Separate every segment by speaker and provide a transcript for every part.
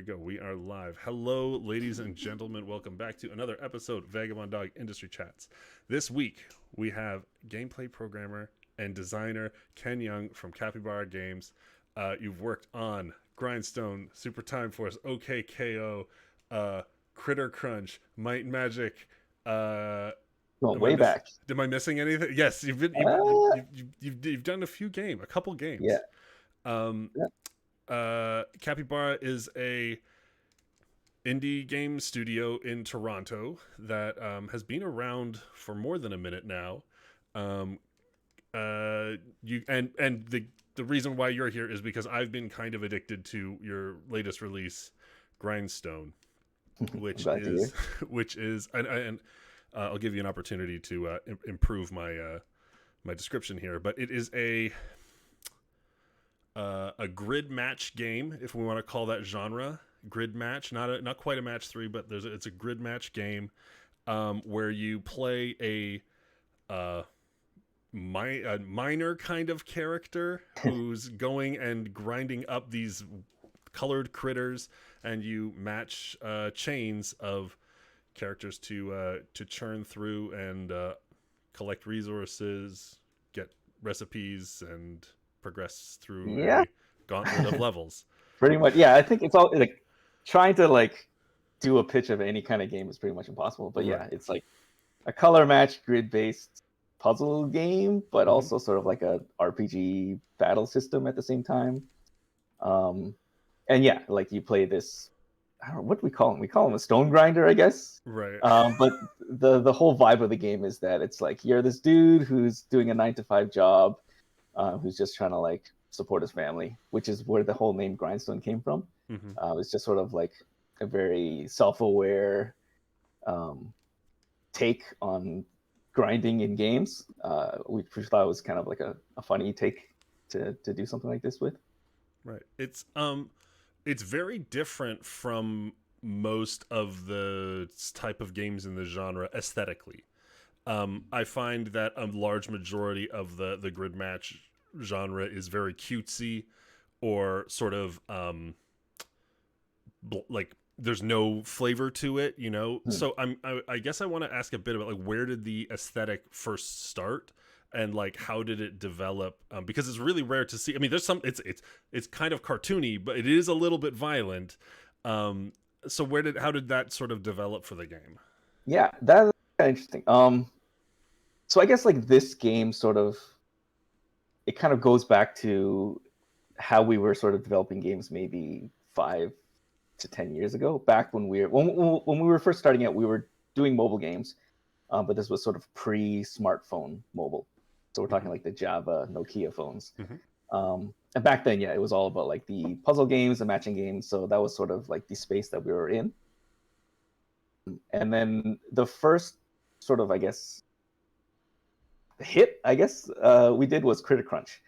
Speaker 1: go. We are live. Hello, ladies and gentlemen. Welcome back to another episode of Vagabond Dog Industry Chats. This week, we have gameplay programmer and designer Ken Yeung from Capy Games. You've worked on Grindstone, Super Time Force, OKKO, Critic Crunch, Might and Magic.
Speaker 2: Going way back.
Speaker 1: Am I missing anything? Yes, you've done a couple games.
Speaker 2: Yeah.
Speaker 1: Capybara is a indie game studio in Toronto that has been around for more than a minute now. The reason why you're here is because I've been kind of addicted to your latest release, Grindstone, which is I'll give you an opportunity to improve my description here, but it is a grid match game, if we want to call that genre. Grid match, not quite a match 3, but it's a grid match game where you play a miner kind of character who's going and grinding up these colored critters, and you match chains of characters to churn through and collect resources, get recipes, and progress through a gauntlet of levels.
Speaker 2: Pretty much, yeah. I think it's all like trying to do a pitch of any kind of game is pretty much impossible. But yeah, it's like a color match, grid-based puzzle game, but also sort of like a RPG battle system at the same time. And yeah, like you play this. I don't know what we call him. We call him a stone grinder, I guess.
Speaker 1: Right.
Speaker 2: But the whole vibe of the game is that it's like you're this dude who's doing a 9-to-5 job. Who's just trying to support his family, which is where the whole name Grindstone came from. It's just sort of like a very self-aware take on grinding in games, which we thought was kind of like a funny take to do something like this with.
Speaker 1: Right. It's very different from most of the type of games in the genre aesthetically. I find that a large majority of the grid match genre is very cutesy, or sort of like there's no flavor to it, you know. So I guess I want to ask a bit about where did the aesthetic first start, and how did it develop? Because it's really rare to see. I mean, there's some it's kind of cartoony, but it is a little bit violent. So how did that sort of develop for the game?
Speaker 2: Yeah, that's kind of interesting. So I guess this game it kind of goes back to how we were sort of developing games maybe 5 to 10 years ago. Back when we were first starting out, we were doing mobile games, but this was sort of pre-smartphone mobile. So we're talking the Java, Nokia phones. And back then, yeah, it was all about the puzzle games, the matching games. So that was sort of the space that we were in. And then the first sort of, I guess, hit we did was Critic Crunch.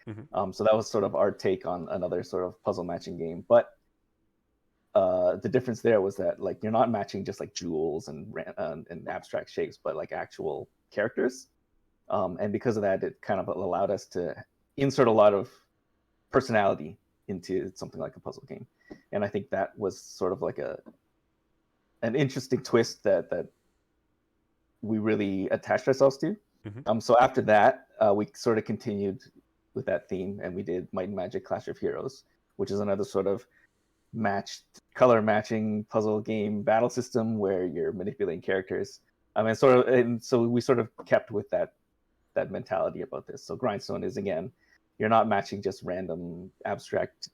Speaker 2: So that was sort of our take on another sort of puzzle matching game. But the difference there was that you're not matching just jewels and abstract shapes, but actual characters. And because of that, it kind of allowed us to insert a lot of personality into something like a puzzle game. And I think that was sort of an interesting twist that we really attached ourselves to. So after that, we sort of continued with that theme, and we did Might and Magic Clash of Heroes, which is another sort of color matching puzzle game battle system where you're manipulating characters. And so we sort of kept with that mentality about this. So Grindstone is, again, you're not matching just random abstract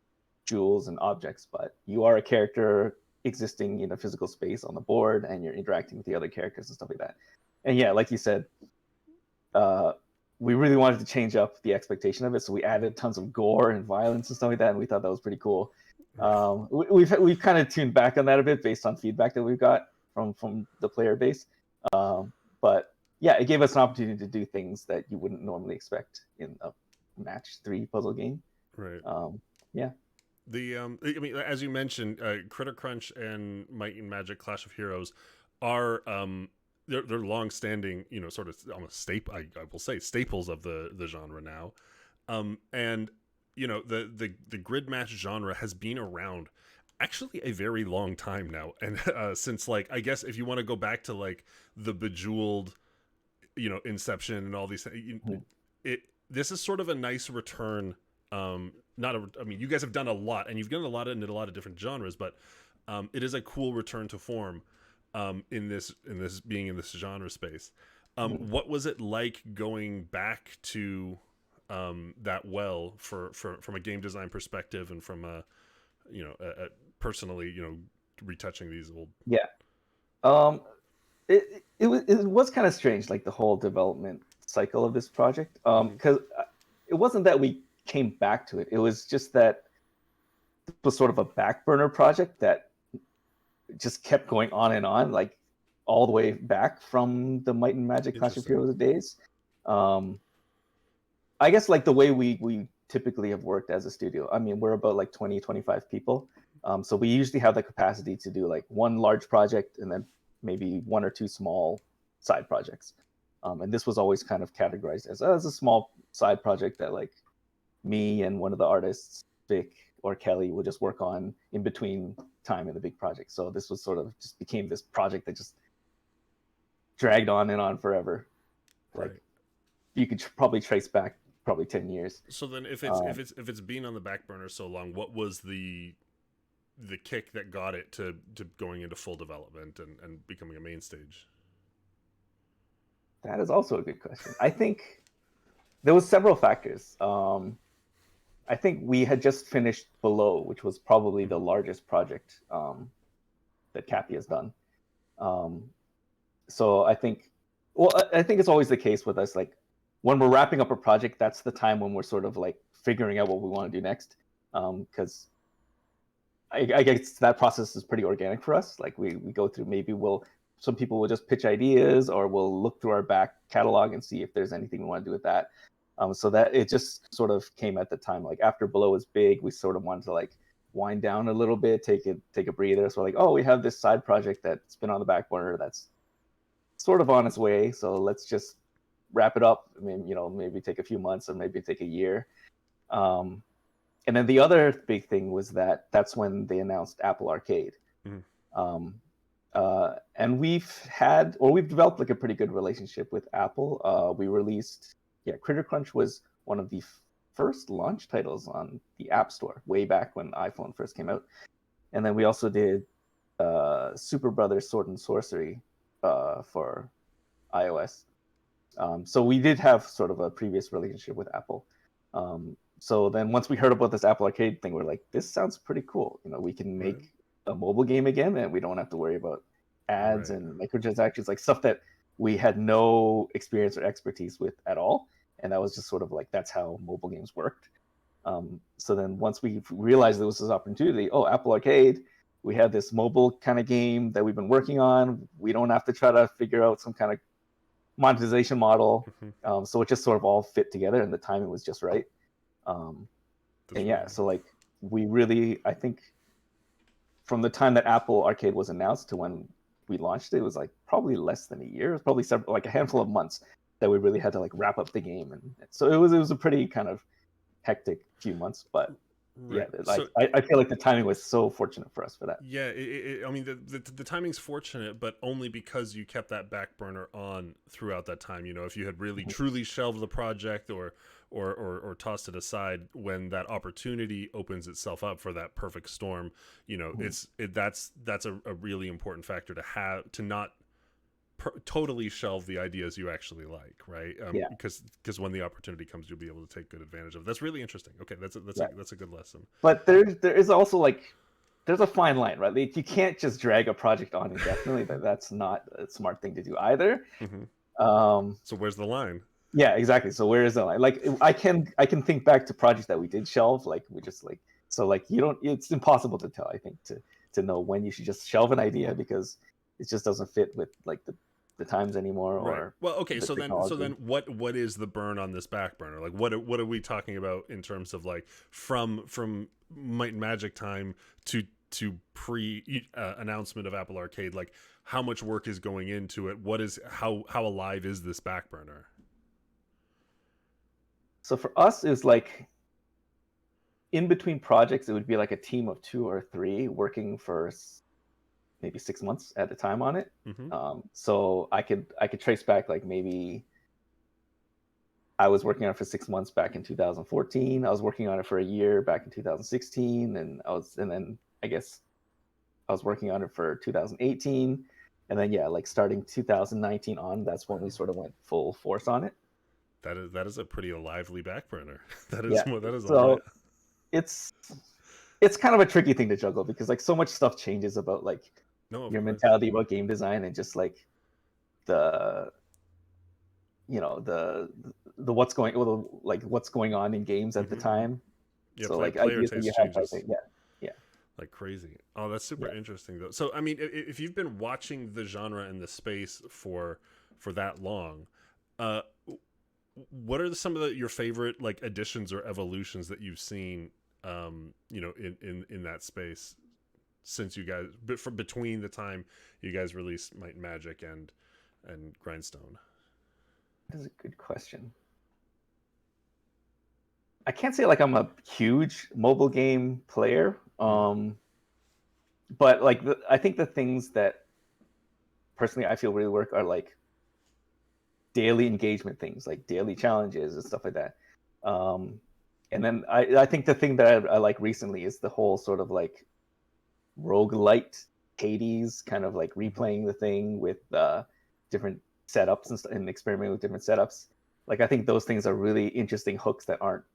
Speaker 2: jewels and objects, but you are a character existing in a physical space on the board, and you're interacting with the other characters and stuff like that. And yeah, like you said, we really wanted to change up the expectation of it, so we added tons of gore and violence and stuff like that, and we thought that was pretty cool. We've kind of tuned back on that a bit based on feedback that we've got from the player base, but yeah, it gave us an opportunity to do things that you wouldn't normally expect in a match 3 puzzle game.
Speaker 1: Right.
Speaker 2: Yeah.
Speaker 1: I mean, as you mentioned, Critter Crunch and Might and Magic Clash of Heroes are they're long-standing, sort of almost I will say staples of the genre now, and the grid match genre has been around actually a very long time now, and since like I guess if you want to go back to like the Bejeweled, Inception and all these things,
Speaker 2: Mhm.
Speaker 1: it this is sort of a nice return. Not a, I mean, you guys have done a lot, and you've done a lot in a lot of different genres, but it is a cool return to form in this being in this genre space.
Speaker 2: Mhm.
Speaker 1: What was it like going back to that well for from a game design perspective and from personally retouching these old.
Speaker 2: Yeah. Um, it was kind of strange, like the whole development cycle of this project.
Speaker 1: Mhm.
Speaker 2: Because it wasn't that we came back to it. It was just that it was sort of a back burner project that just kept going on and on, like all the way back from the Might and Magic Clash of
Speaker 1: Interesting.
Speaker 2: Heroes days. Um, I guess like the way we typically have worked as a studio. I mean, we're about like 20, 25 people. So we usually have the capacity to do like one large project and then maybe one or two small side projects. And this was always kind of categorized as a small side project that like me and one of the artists, Vic or Kelly, would just work on in between time in the big project. So this was sort of just became this project that just dragged on and on forever. Like
Speaker 1: Right.
Speaker 2: you could probably trace back probably 10 years.
Speaker 1: So then, if it's if
Speaker 2: Um,
Speaker 1: it's if it's been on the back burner so long, what was the kick that got it to going into full development and becoming a main stage?
Speaker 2: that is also a good question. I think there was several factors. I think we had just finished Below, which was probably the
Speaker 1: Mhm.
Speaker 2: largest project that Capy has done. Um, so I think, well, I think it's always the case with us. Like when we're wrapping up a project, that's the time when we're sort of like figuring out what we want to do next. Because I guess that process is pretty organic for us. Like we go through, maybe some people will just pitch ideas, or we'll look through our back catalog and see if there's anything we want to do with that. So that it just sort of came at the time. Like after Below was big, we sort of wanted to like wind down a little bit, take a breather. So like, oh, we have this side project that's been on the back burner that's sort of on its way. So let's just wrap it up. I mean, maybe take a few months or maybe take a year. Um, and then the other big thing was that's when they announced Apple Arcade.
Speaker 1: Mhm.
Speaker 2: Um, and we've developed like a pretty good relationship with Apple. We released, yeah, Critic Crunch was one of the first launch titles on the App Store way back when iPhone first came out. And then we also did Super Brothers Sword and Sorcery for iOS. So we did have sort of a previous relationship with Apple. So then once we heard about this Apple Arcade thing, we're like, this sounds pretty cool. We can
Speaker 1: Right.
Speaker 2: make a mobile game again, and we don't have to worry about ads
Speaker 1: Right.
Speaker 2: and microtransactions, like stuff that we had no experience or expertise with at all. And that was just sort of like that's how mobile games worked. So then once we realized there was this opportunity, oh, Apple Arcade, we have this mobile kind of game that we've been working on. We don't have to try to figure out some kind of monetization model.
Speaker 1: Mhm.
Speaker 2: So it just sort of all fit together, and the timing was just right. Um, and
Speaker 1: That's really
Speaker 2: yeah, so like we really, I think, from the time that Apple Arcade was announced to when we launched it, was like probably less than a year. It was probably several, like a handful of months that we really had to like wrap up the game, and so it was a pretty kind of hectic few months. But yeah,
Speaker 1: right.
Speaker 2: like
Speaker 1: So
Speaker 2: I feel like the timing was so fortunate for us for that.
Speaker 1: yeah, I mean the timing's fortunate, but only because you kept that back burner on throughout that time. If you had really
Speaker 2: Mhm.
Speaker 1: truly shelved the project or tossed it aside when that opportunity opens itself up for that perfect storm,
Speaker 2: Mhm.
Speaker 1: that's a really important factor to have, to not totally shelve the ideas you actually like, right?
Speaker 2: Yeah,
Speaker 1: Because when the opportunity comes, you'll be able to take good advantage of it. That's really interesting. Okay,
Speaker 2: yeah.
Speaker 1: that's a good lesson.
Speaker 2: But there is also like there's a fine line, right? Like, you can't just drag a project on indefinitely. That's not a smart thing to do either.
Speaker 1: Hmm.
Speaker 2: Um,
Speaker 1: So where's the line?
Speaker 2: yeah, exactly. So where is the line? Like I can think back to projects that we did shelve. Like we just like so like you don't. It's impossible to tell. I think to know when you should just shelve an idea because it just doesn't fit with like the times anymore
Speaker 1: Right.
Speaker 2: or
Speaker 1: Well, okay.
Speaker 2: the
Speaker 1: So then,
Speaker 2: technology.
Speaker 1: what is the burn on this back burner? Like, what are we talking about in terms of like from Might and Magic time to pre announcement of Apple Arcade? Like, how much work is going into it? What is how alive is this back burner?
Speaker 2: So for us, it's like in between projects, it would be like a team of 2 or 3 working for maybe 6 months at a time on it.
Speaker 1: Mm-hmm.
Speaker 2: So I could trace back, like, maybe I was working on it for 6 months back in 2014. I was working on it for a year back in 2016, and then I guess I was working on it for 2018, and then like starting 2019 on, that's when we sort of went full force on it.
Speaker 1: That is a pretty lively back burner. That is
Speaker 2: Yeah.
Speaker 1: that is a
Speaker 2: So
Speaker 1: lot.
Speaker 2: it's kind of a tricky thing to juggle, because like so much stuff changes about like
Speaker 1: No, of
Speaker 2: your
Speaker 1: course.
Speaker 2: mentality about game design, and just like the what's going on in games at the
Speaker 1: Mm-hmm.
Speaker 2: time.
Speaker 1: Yeah,
Speaker 2: So like
Speaker 1: player
Speaker 2: ideas that you
Speaker 1: taste
Speaker 2: have, like,
Speaker 1: changes
Speaker 2: yeah,
Speaker 1: like crazy. Oh, that's super
Speaker 2: yeah.
Speaker 1: interesting though. So I mean, if you've been watching the genre and the space for that long, uh, what are some of your favorite like additions or evolutions that you've seen, in that space since you guys, from between the time you guys released Might and Magic and Grindstone?
Speaker 2: That is a good question. I can't say like I'm a huge mobile game player, but like I think the things that personally I feel really work are like daily engagement things, like daily challenges and stuff like that. And then I think the thing that I like recently is the whole sort of like roguelite Hades, kind of like replaying the thing with different setups and experimenting with different setups. Like I think those things are really interesting hooks that aren't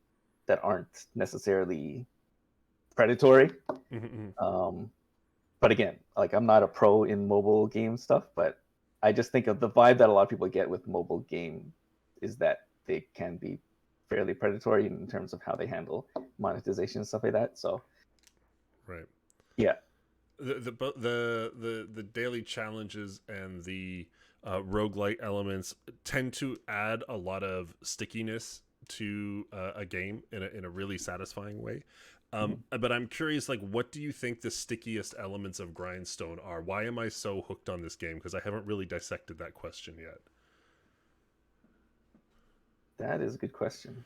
Speaker 2: necessarily predatory.
Speaker 1: Mm-hmm.
Speaker 2: But again, like I'm not a pro in mobile game stuff, but I just think of the vibe that a lot of people get with mobile game is that they can be fairly predatory in terms of how they handle monetization and stuff like that. So
Speaker 1: Right.
Speaker 2: yeah.
Speaker 1: The daily challenges and the roguelite elements tend to add a lot of stickiness to a game in a really satisfying way. But I'm curious, like, what do you think the stickiest elements of Grindstone are? Why am I so hooked on this game? Because I haven't really dissected that question yet.
Speaker 2: That is a good question.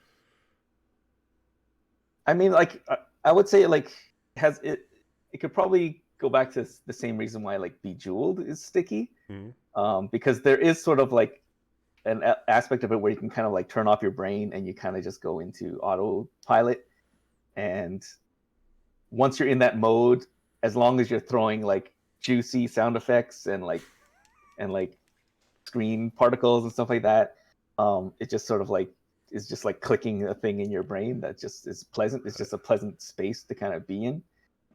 Speaker 2: I mean, like, I would say, like, has it? It could probably go back to the same reason why, like, Bejeweled is sticky, because there is sort of like an aspect of it where you can kind of like turn off your brain and you kind of just go into autopilot. And once you're in that mode, as long as you're throwing like juicy sound effects and like screen particles and stuff like that, it just sort of like is just like clicking a thing in your brain that just is pleasant. It's just a pleasant space to kind of be in.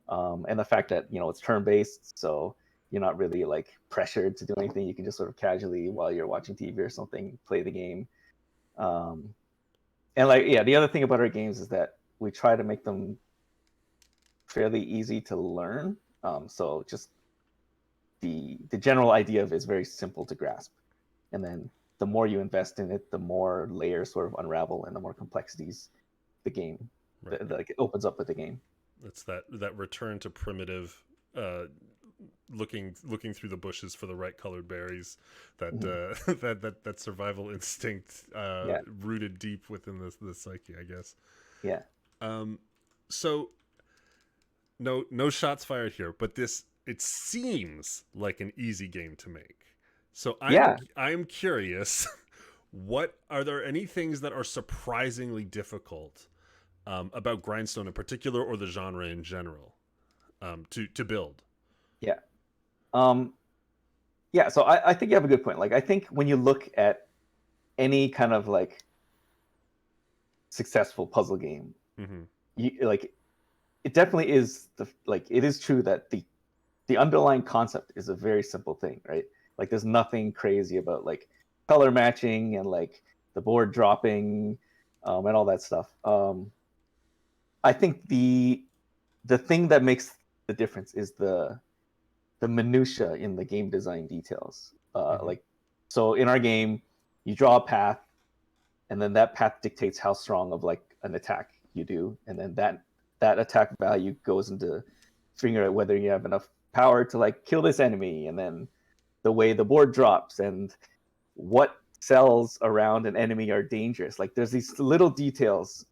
Speaker 2: And the fact that it's turn-based, so you're not really like pressured to do anything. You can just sort of casually, while you're watching TV or something, play the game. And like, yeah, the other thing about our games is that we try to make them fairly easy to learn. So just the general idea of it is very simple to grasp, and then the more you invest in it, the more layers sort of unravel, and the more complexities the game like it opens up with the game.
Speaker 1: It's that return to primitive, looking through the bushes for the right colored berries. That that survival instinct, rooted deep within the psyche, I guess.
Speaker 2: Yeah.
Speaker 1: So no shots fired here, but it seems like an easy game to make. So I'm curious. What are there any things that are surprisingly difficult about Grindstone in particular, or the genre in general, to build?
Speaker 2: Yeah. Yeah. So I think you have a good point. Like, I think when you look at any kind of like successful puzzle game, you like, it definitely is it is true that the underlying concept is a very simple thing, right? Like, there's nothing crazy about like color matching and like the board dropping, and all that stuff. I think the thing that makes the difference is the minutia in the game design details. Like, so in our game, you draw a path, and then that path dictates how strong of like an attack you do, and then that attack value goes into figuring out whether you have enough power to like kill this enemy, and then the way the board drops and what cells around an enemy are dangerous. Like, there's these little details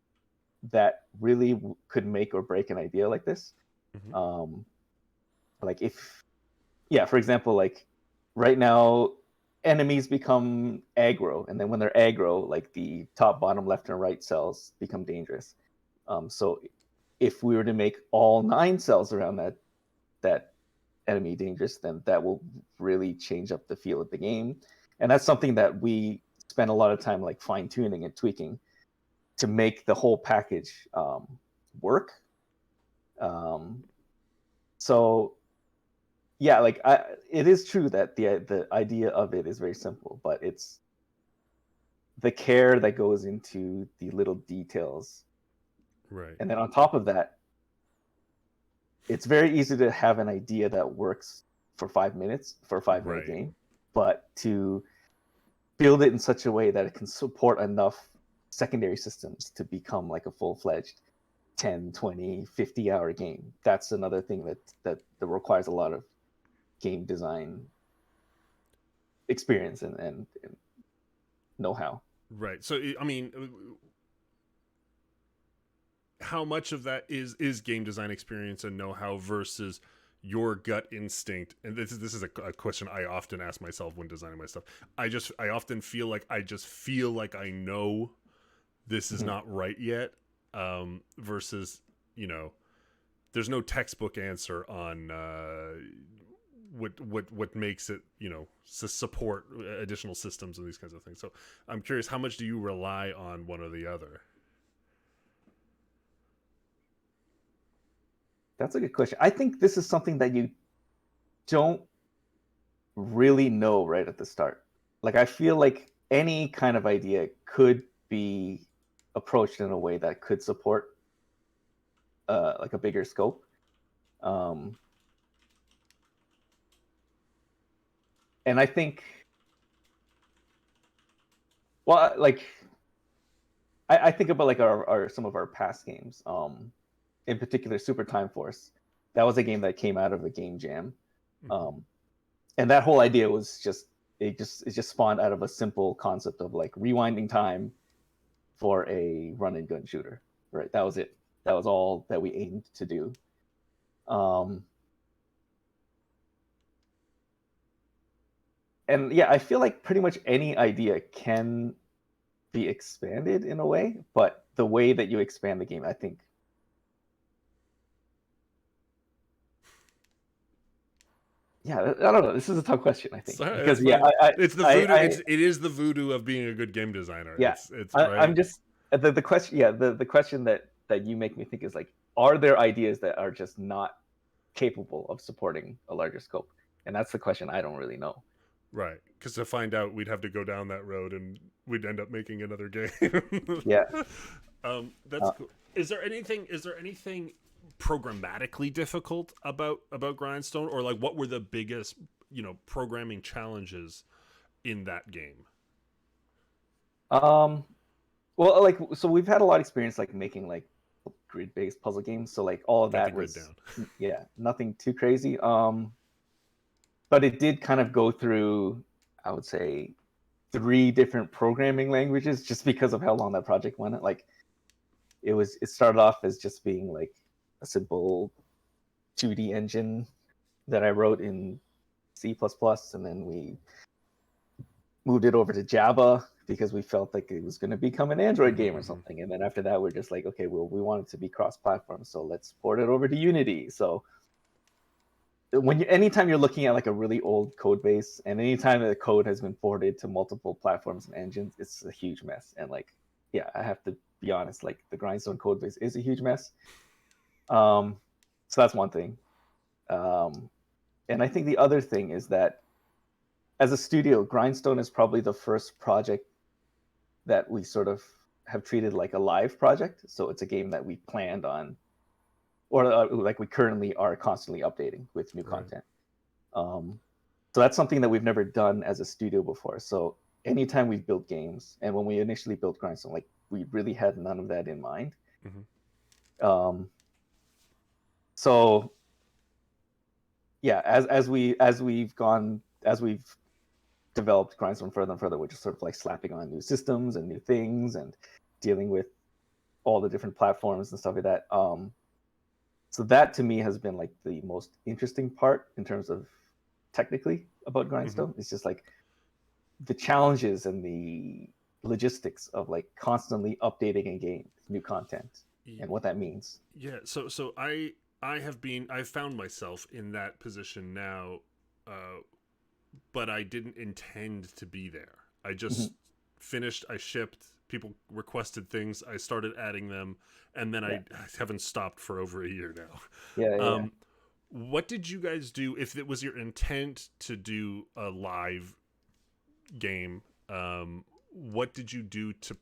Speaker 2: that really could make or break an idea like this.
Speaker 1: Mm-hmm.
Speaker 2: Like if, yeah, for example, like right now, enemies become aggro, and then when they're aggro, like the top, bottom, left, and right cells become dangerous. So if we were to make all 9 cells around that enemy dangerous, then that will really change up the feel of the game. And that's something that we spend a lot of time like fine tuning and tweaking to make the whole package work. Um, so yeah, like it is true that the idea of it is very simple, but it's the care that goes into the little details.
Speaker 1: Right.
Speaker 2: And then on top of that, it's very easy to have an idea that works for 5 minutes for a 5 minute
Speaker 1: Right.
Speaker 2: game, but to build it in such a way that it can support enough secondary systems to become like a full-fledged 10, 20, 50-hour game. That's another thing that requires a lot of game design experience and know-how.
Speaker 1: Right. So I mean, how much of that is game design experience and know-how versus your gut instinct? And this is a question I often ask myself when designing my stuff. I often feel like I know this is
Speaker 2: Mm-hmm.
Speaker 1: not right yet, versus, there's no textbook answer on what makes it, support additional systems and these kinds of things. So I'm curious, how much do you rely on one or the other?
Speaker 2: That's a good question. I think this is something that you don't really know right at the start. Like I feel like any kind of idea could be approached in a way that could support like a bigger scope. Um, and I think, well, like I think about like our some of our past games. In particular, Super Time Force. That was a game that came out of a game jam,
Speaker 1: Mm-hmm.
Speaker 2: um, and that whole idea was it just spawned out of a simple concept of like rewinding time for a run and gun shooter. Right, that was it. That was all that we aimed to do. Um, and yeah, I feel like pretty much any idea can be expanded in a way, but the way that you expand the game, I think. Yeah, I don't know. This is a tough question, I think,
Speaker 1: It's
Speaker 2: because yeah,
Speaker 1: fine. It's the voodoo. It is the voodoo of being a good game designer.
Speaker 2: yeah,
Speaker 1: It's
Speaker 2: I'm
Speaker 1: right.
Speaker 2: just the question. Yeah, the question that you make me think is like, are there ideas that are just not capable of supporting a larger scope? And that's the question I don't really know.
Speaker 1: Right, because to find out, we'd have to go down that road, and we'd end up making another game.
Speaker 2: Yeah.
Speaker 1: That's cool. Is there anything? Programmatically difficult about Grindstone, or like what were the biggest programming challenges in that game?
Speaker 2: Um. Well, like so, we've had a lot of experience like making like grid-based puzzle games. So like all of
Speaker 1: Got the
Speaker 2: that
Speaker 1: grid
Speaker 2: was
Speaker 1: down.
Speaker 2: yeah, nothing too crazy. But it did kind of go through, I would say, 3 different programming languages just because of how long that project went. Like it started off as just being like a simple 2D engine that I wrote in C++, and then we moved it over to Java because we felt like it was going to become an Android game or
Speaker 1: Mm-hmm.
Speaker 2: something. And then after that, we're just like, okay, well, we want it to be cross-platform, so let's port it over to Unity. So anytime you're looking at like a really old code base, and anytime the code has been ported to multiple platforms and engines, it's a huge mess. And like, yeah, I have to be honest, like the Grindstone code base is a huge mess. Um, so that's one thing. Um, and I think the other thing is that as a studio, Grindstone is probably the first project that we sort of have treated like a live project. So it's a game that we planned on, or like we currently are constantly updating with new
Speaker 1: Right.
Speaker 2: content. Um, so that's something that we've never done as a studio before. So anytime we've built games, and when we initially built Grindstone, like we really had none of that in mind.
Speaker 1: Mm-hmm.
Speaker 2: Um, so yeah, as we've developed Grindstone further and further, we're just sort of like slapping on new systems and new things and dealing with all the different platforms and stuff like that. So that to me has been like the most interesting part in terms of technically about
Speaker 1: Hmm.
Speaker 2: Grindstone. It's just like the challenges and the logistics of like constantly updating a game with new content and what that means.
Speaker 1: Yeah, so I've found myself in that position now, uh, but I didn't intend to be there. I just
Speaker 2: Mhm.
Speaker 1: finished, I shipped, people requested things, I started adding them, and then
Speaker 2: Yeah,
Speaker 1: I haven't stopped for over a year now.
Speaker 2: yeah, yeah.
Speaker 1: Um, what did you guys do if it was your intent to do a live game? What did you do to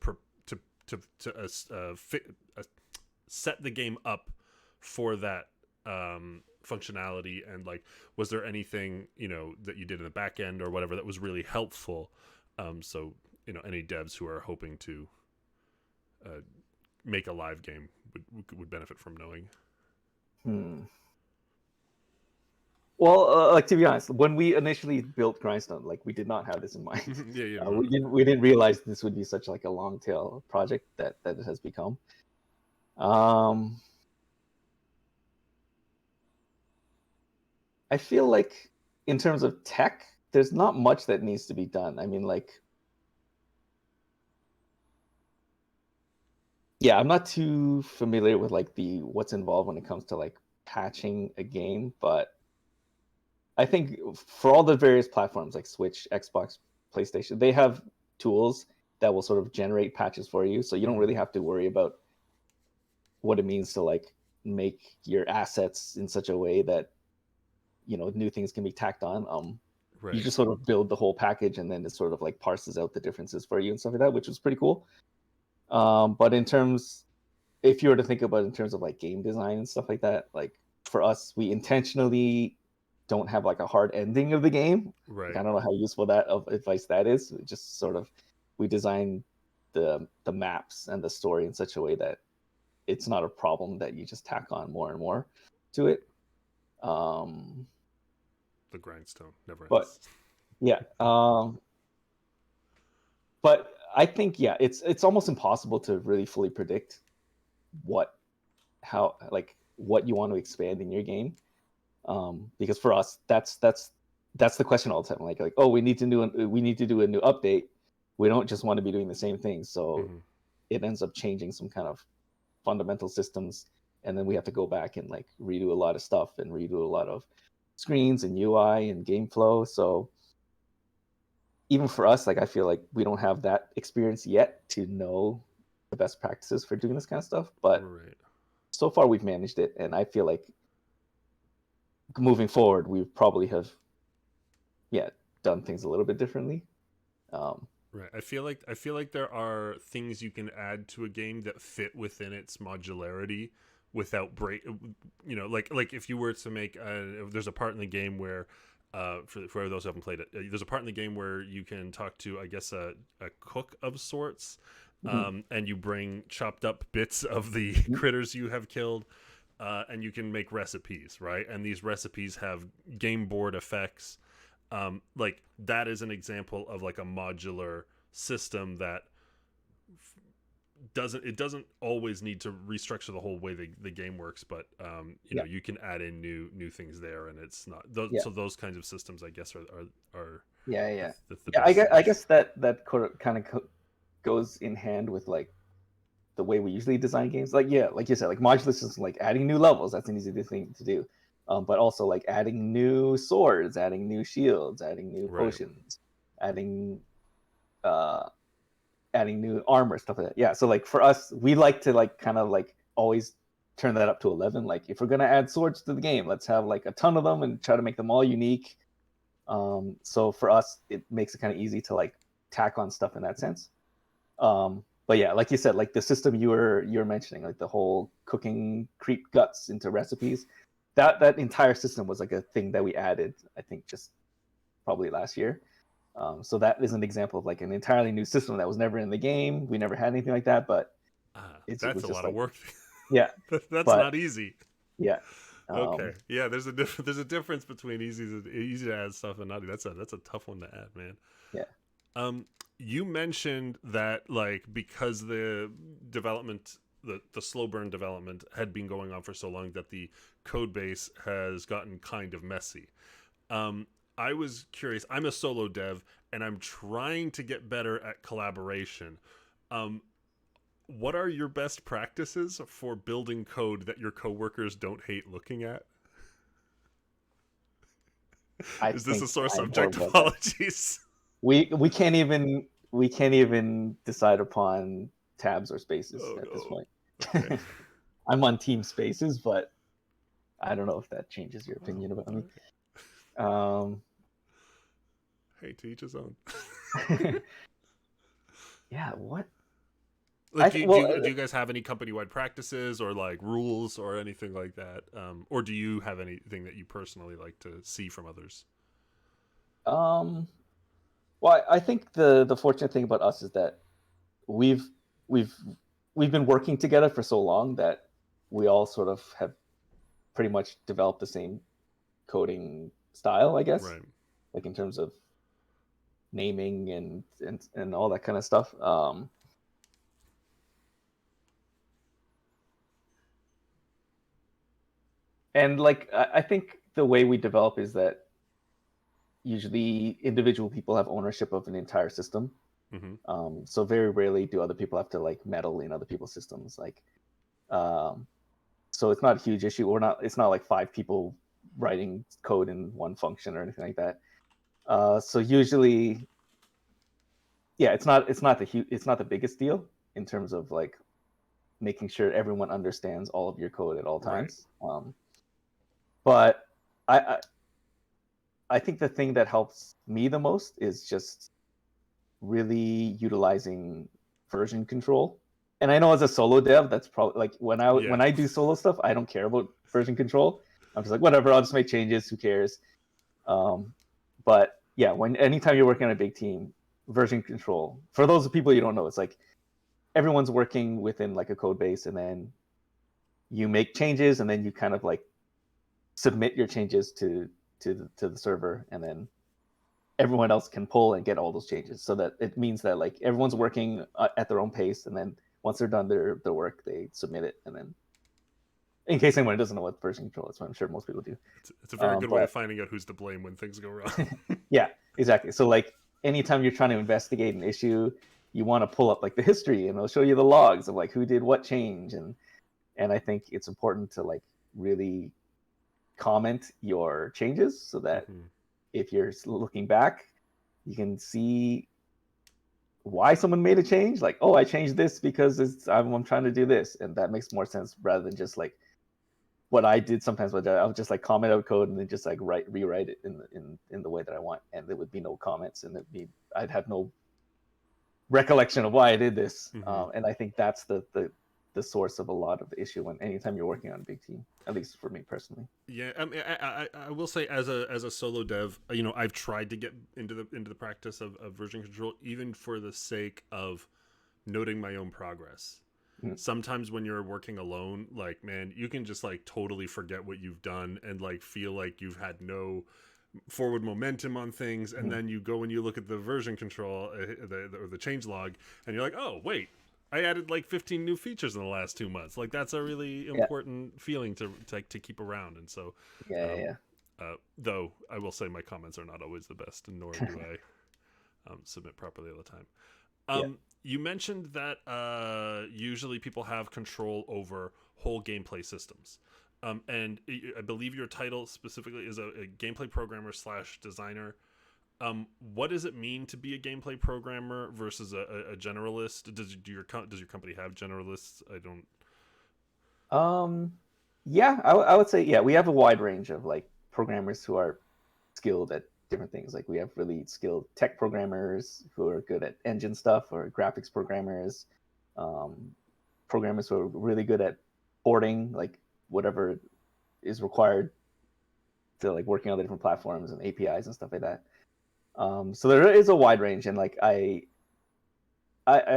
Speaker 1: set the game up for that functionality, and like, was there anything that you did in the back end or whatever that was really helpful, so any devs who are hoping to uh, make a live game would benefit from knowing.
Speaker 2: Hmm. Well, like to be honest, when we initially built Grindstone, like we did not have this in mind.
Speaker 1: Yeah, yeah,
Speaker 2: We didn't realize this would be such like a long tail project that it has become. Um, I feel like in terms of tech, there's not much that needs to be done. I mean, like, yeah, I'm not too familiar with like the what's involved when it comes to like patching a game, but I think for all the various platforms like Switch, Xbox, PlayStation, they have tools that will sort of generate patches for you, so you don't
Speaker 1: Mm-hmm.
Speaker 2: really have to worry about what it means to like make your assets in such a way that new things can be tacked on. You
Speaker 1: Right.
Speaker 2: just sort of build the whole package, and then it sort of like parses out the differences for you and stuff like that, which was pretty cool. But if you were to think about it in terms of like game design and stuff like that, like for us, we intentionally don't have like a hard ending of the game. Like, I
Speaker 1: Right.
Speaker 2: don't know how useful that of advice that is. It just sort of we design the maps and the story in such a way that it's not a problem that you just tack on more and more to it. Um,
Speaker 1: The grindstone never
Speaker 2: but
Speaker 1: ends.
Speaker 2: yeah, but I think yeah, it's almost impossible to really fully predict what how like what you want to expand in your game. Because for us, that's the question all the time. Like oh, we need to do a new update. We don't just want to be doing the same thing, so
Speaker 1: Mm-hmm.
Speaker 2: it ends up changing some kind of fundamental systems, and then we have to go back and like redo a lot of stuff and redo a lot of screens and UI and game flow. So even for us, like I feel like we don't have that experience yet to know the best practices for doing this kind of stuff. But
Speaker 1: Right.
Speaker 2: so far we've managed it, and I feel like moving forward we probably have yeah done things a little bit differently. Um,
Speaker 1: Right. I feel like there are things you can add to a game that fit within its modularity without break. Like if you were to make there's a part in the game where for those who haven't played it, there's a part in the game where you can talk to, I guess, a cook of sorts,
Speaker 2: mhm,
Speaker 1: and you bring chopped up bits of the
Speaker 2: mhm,
Speaker 1: critters you have killed, and you can make recipes, right? And these recipes have game board effects. Like that is an example of like a modular system that doesn't always need to restructure the whole way the game works, but
Speaker 2: yeah,
Speaker 1: you can add in new things there, and it's not those,
Speaker 2: yeah,
Speaker 1: so those kinds of systems, I guess, are
Speaker 2: yeah, yeah,
Speaker 1: the
Speaker 2: yeah.
Speaker 1: best
Speaker 2: I
Speaker 1: things.
Speaker 2: guess that kind of goes in hand with like the way we usually design games. Like yeah, like you said, like modular systems, like adding new levels. That's an easy thing to do. But also like adding new swords, adding new shields, adding new
Speaker 1: Right.
Speaker 2: potions, adding uh adding new armor, stuff like that. Yeah, so like for us, we like to like kind of like always turn that up to 11. Like if we're gonna add swords to the game, let's have like a ton of them and try to make them all unique. So for us, it makes it kind of easy to like tack on stuff in that sense. But yeah, like you said, like the system you were mentioning, like the whole cooking creep guts into recipes, that entire system was like a thing that we added, I think, just probably last year. So that is an example of like an entirely new system that was never in the game. We never had anything like that, but it
Speaker 1: That's
Speaker 2: was
Speaker 1: a
Speaker 2: just
Speaker 1: lot of
Speaker 2: like
Speaker 1: work.
Speaker 2: yeah,
Speaker 1: That's
Speaker 2: but
Speaker 1: not easy.
Speaker 2: yeah,
Speaker 1: Okay, yeah, there's a difference between easy to add stuff and not. That's a tough one to add, man.
Speaker 2: yeah,
Speaker 1: Um, you mentioned that, like, because the development, the slow burn development had been going on for so long that the code base has gotten kind of messy. I was curious. I'm a solo dev, and I'm trying to get better at collaboration. What are your best practices for building code that your coworkers don't hate looking at?
Speaker 2: I
Speaker 1: Is this
Speaker 2: think
Speaker 1: a sore
Speaker 2: I'm
Speaker 1: subject?
Speaker 2: horrible at that.
Speaker 1: Apologies.
Speaker 2: We can't even decide upon tabs or spaces
Speaker 1: Oh
Speaker 2: at this
Speaker 1: no.
Speaker 2: point.
Speaker 1: Okay.
Speaker 2: I'm on team spaces, but I don't know if that changes your opinion about me.
Speaker 1: Hey, to each his own.
Speaker 2: Yeah, what?
Speaker 1: Like, do you guys have any company-wide practices or like rules or anything like that? Or do you have anything that you personally like to see from others?
Speaker 2: Well, I think the fortunate thing about us is that we've we've we've been working together for so long that we all sort of have pretty much developed the same coding style, I guess,
Speaker 1: Right.
Speaker 2: like in terms of naming and all that kind of stuff. And like I think the way we develop is that usually individual people have ownership of an entire system.
Speaker 1: Mm-hmm.
Speaker 2: So very rarely do other people have to like meddle in other people's systems. Like, um, so it's not a huge issue. It's not like 5 people writing code in one function or anything like that. So usually, yeah, it's not the biggest deal in terms of like making sure everyone understands all of your code at all
Speaker 1: Right.
Speaker 2: times. But I I think the thing that helps me the most is just really utilizing version control. And I know as a solo dev, that's probably like
Speaker 1: Yeah.
Speaker 2: when I do solo stuff, I don't care about version control. I'm just like, whatever, I'll just make changes. Who cares? Um, but yeah, when anytime you're working on a big team, version control. For those people you don't know, it's like everyone's working within like a code base, and then you make changes, and then you kind of like submit your changes to the server, and then everyone else can pull and get all those changes. So that it means that like everyone's working at their own pace, and then once they're done their work, they submit it, and then in case anyone doesn't know what version control is, I'm sure most people do.
Speaker 1: It's a very good way
Speaker 2: But
Speaker 1: of finding out who's to blame when things go wrong.
Speaker 2: yeah, exactly. So like anytime you're trying to investigate an issue, you want to pull up like the history, and it'll show you the logs of like who did what change, and I think it's important to like really comment your changes so that
Speaker 1: Mm-hmm.
Speaker 2: if you're looking back, you can see why someone made a change. Like, oh, I changed this because I'm trying to do this, and that makes more sense rather than just like what I did sometimes. But I would just like comment out code and then just like rewrite it in the way that I want, and there would be no comments, and I'd have no recollection of why I did this.
Speaker 1: Mm-hmm.
Speaker 2: And I think that's the source of a lot of the issue when anytime you're working on a big team, at least for me personally.
Speaker 1: Yeah, I will say as a solo dev, I've tried to get into the practice of version control, even for the sake of noting my own progress.
Speaker 2: Mm-hmm.
Speaker 1: Sometimes when you're working alone, like, man, you can just like totally forget what you've done and like feel like you've had no forward momentum on things, and then you go and you look at the version control or the change log, and you're like, oh wait, I added like 15 new features in the last 2 months. Like, that's a really important feeling to keep around. And so,
Speaker 2: Yeah.
Speaker 1: though I will say my comments are not always the best, and nor do I submit properly all the time.
Speaker 2: Yeah.
Speaker 1: You mentioned that usually people have control over whole gameplay systems. And I believe your title specifically is a gameplay programmer / designer. What does it mean to be a gameplay programmer versus a generalist? Does your company have generalists? I don't.
Speaker 2: Yeah, I would say yeah. We have a wide range of like programmers who are skilled at different things. Like we have really skilled tech programmers who are good at engine stuff, or graphics programmers, um, programmers who are really good at porting, like whatever is required to like working on the different platforms and APIs and stuff like that. So there is a wide range, and like I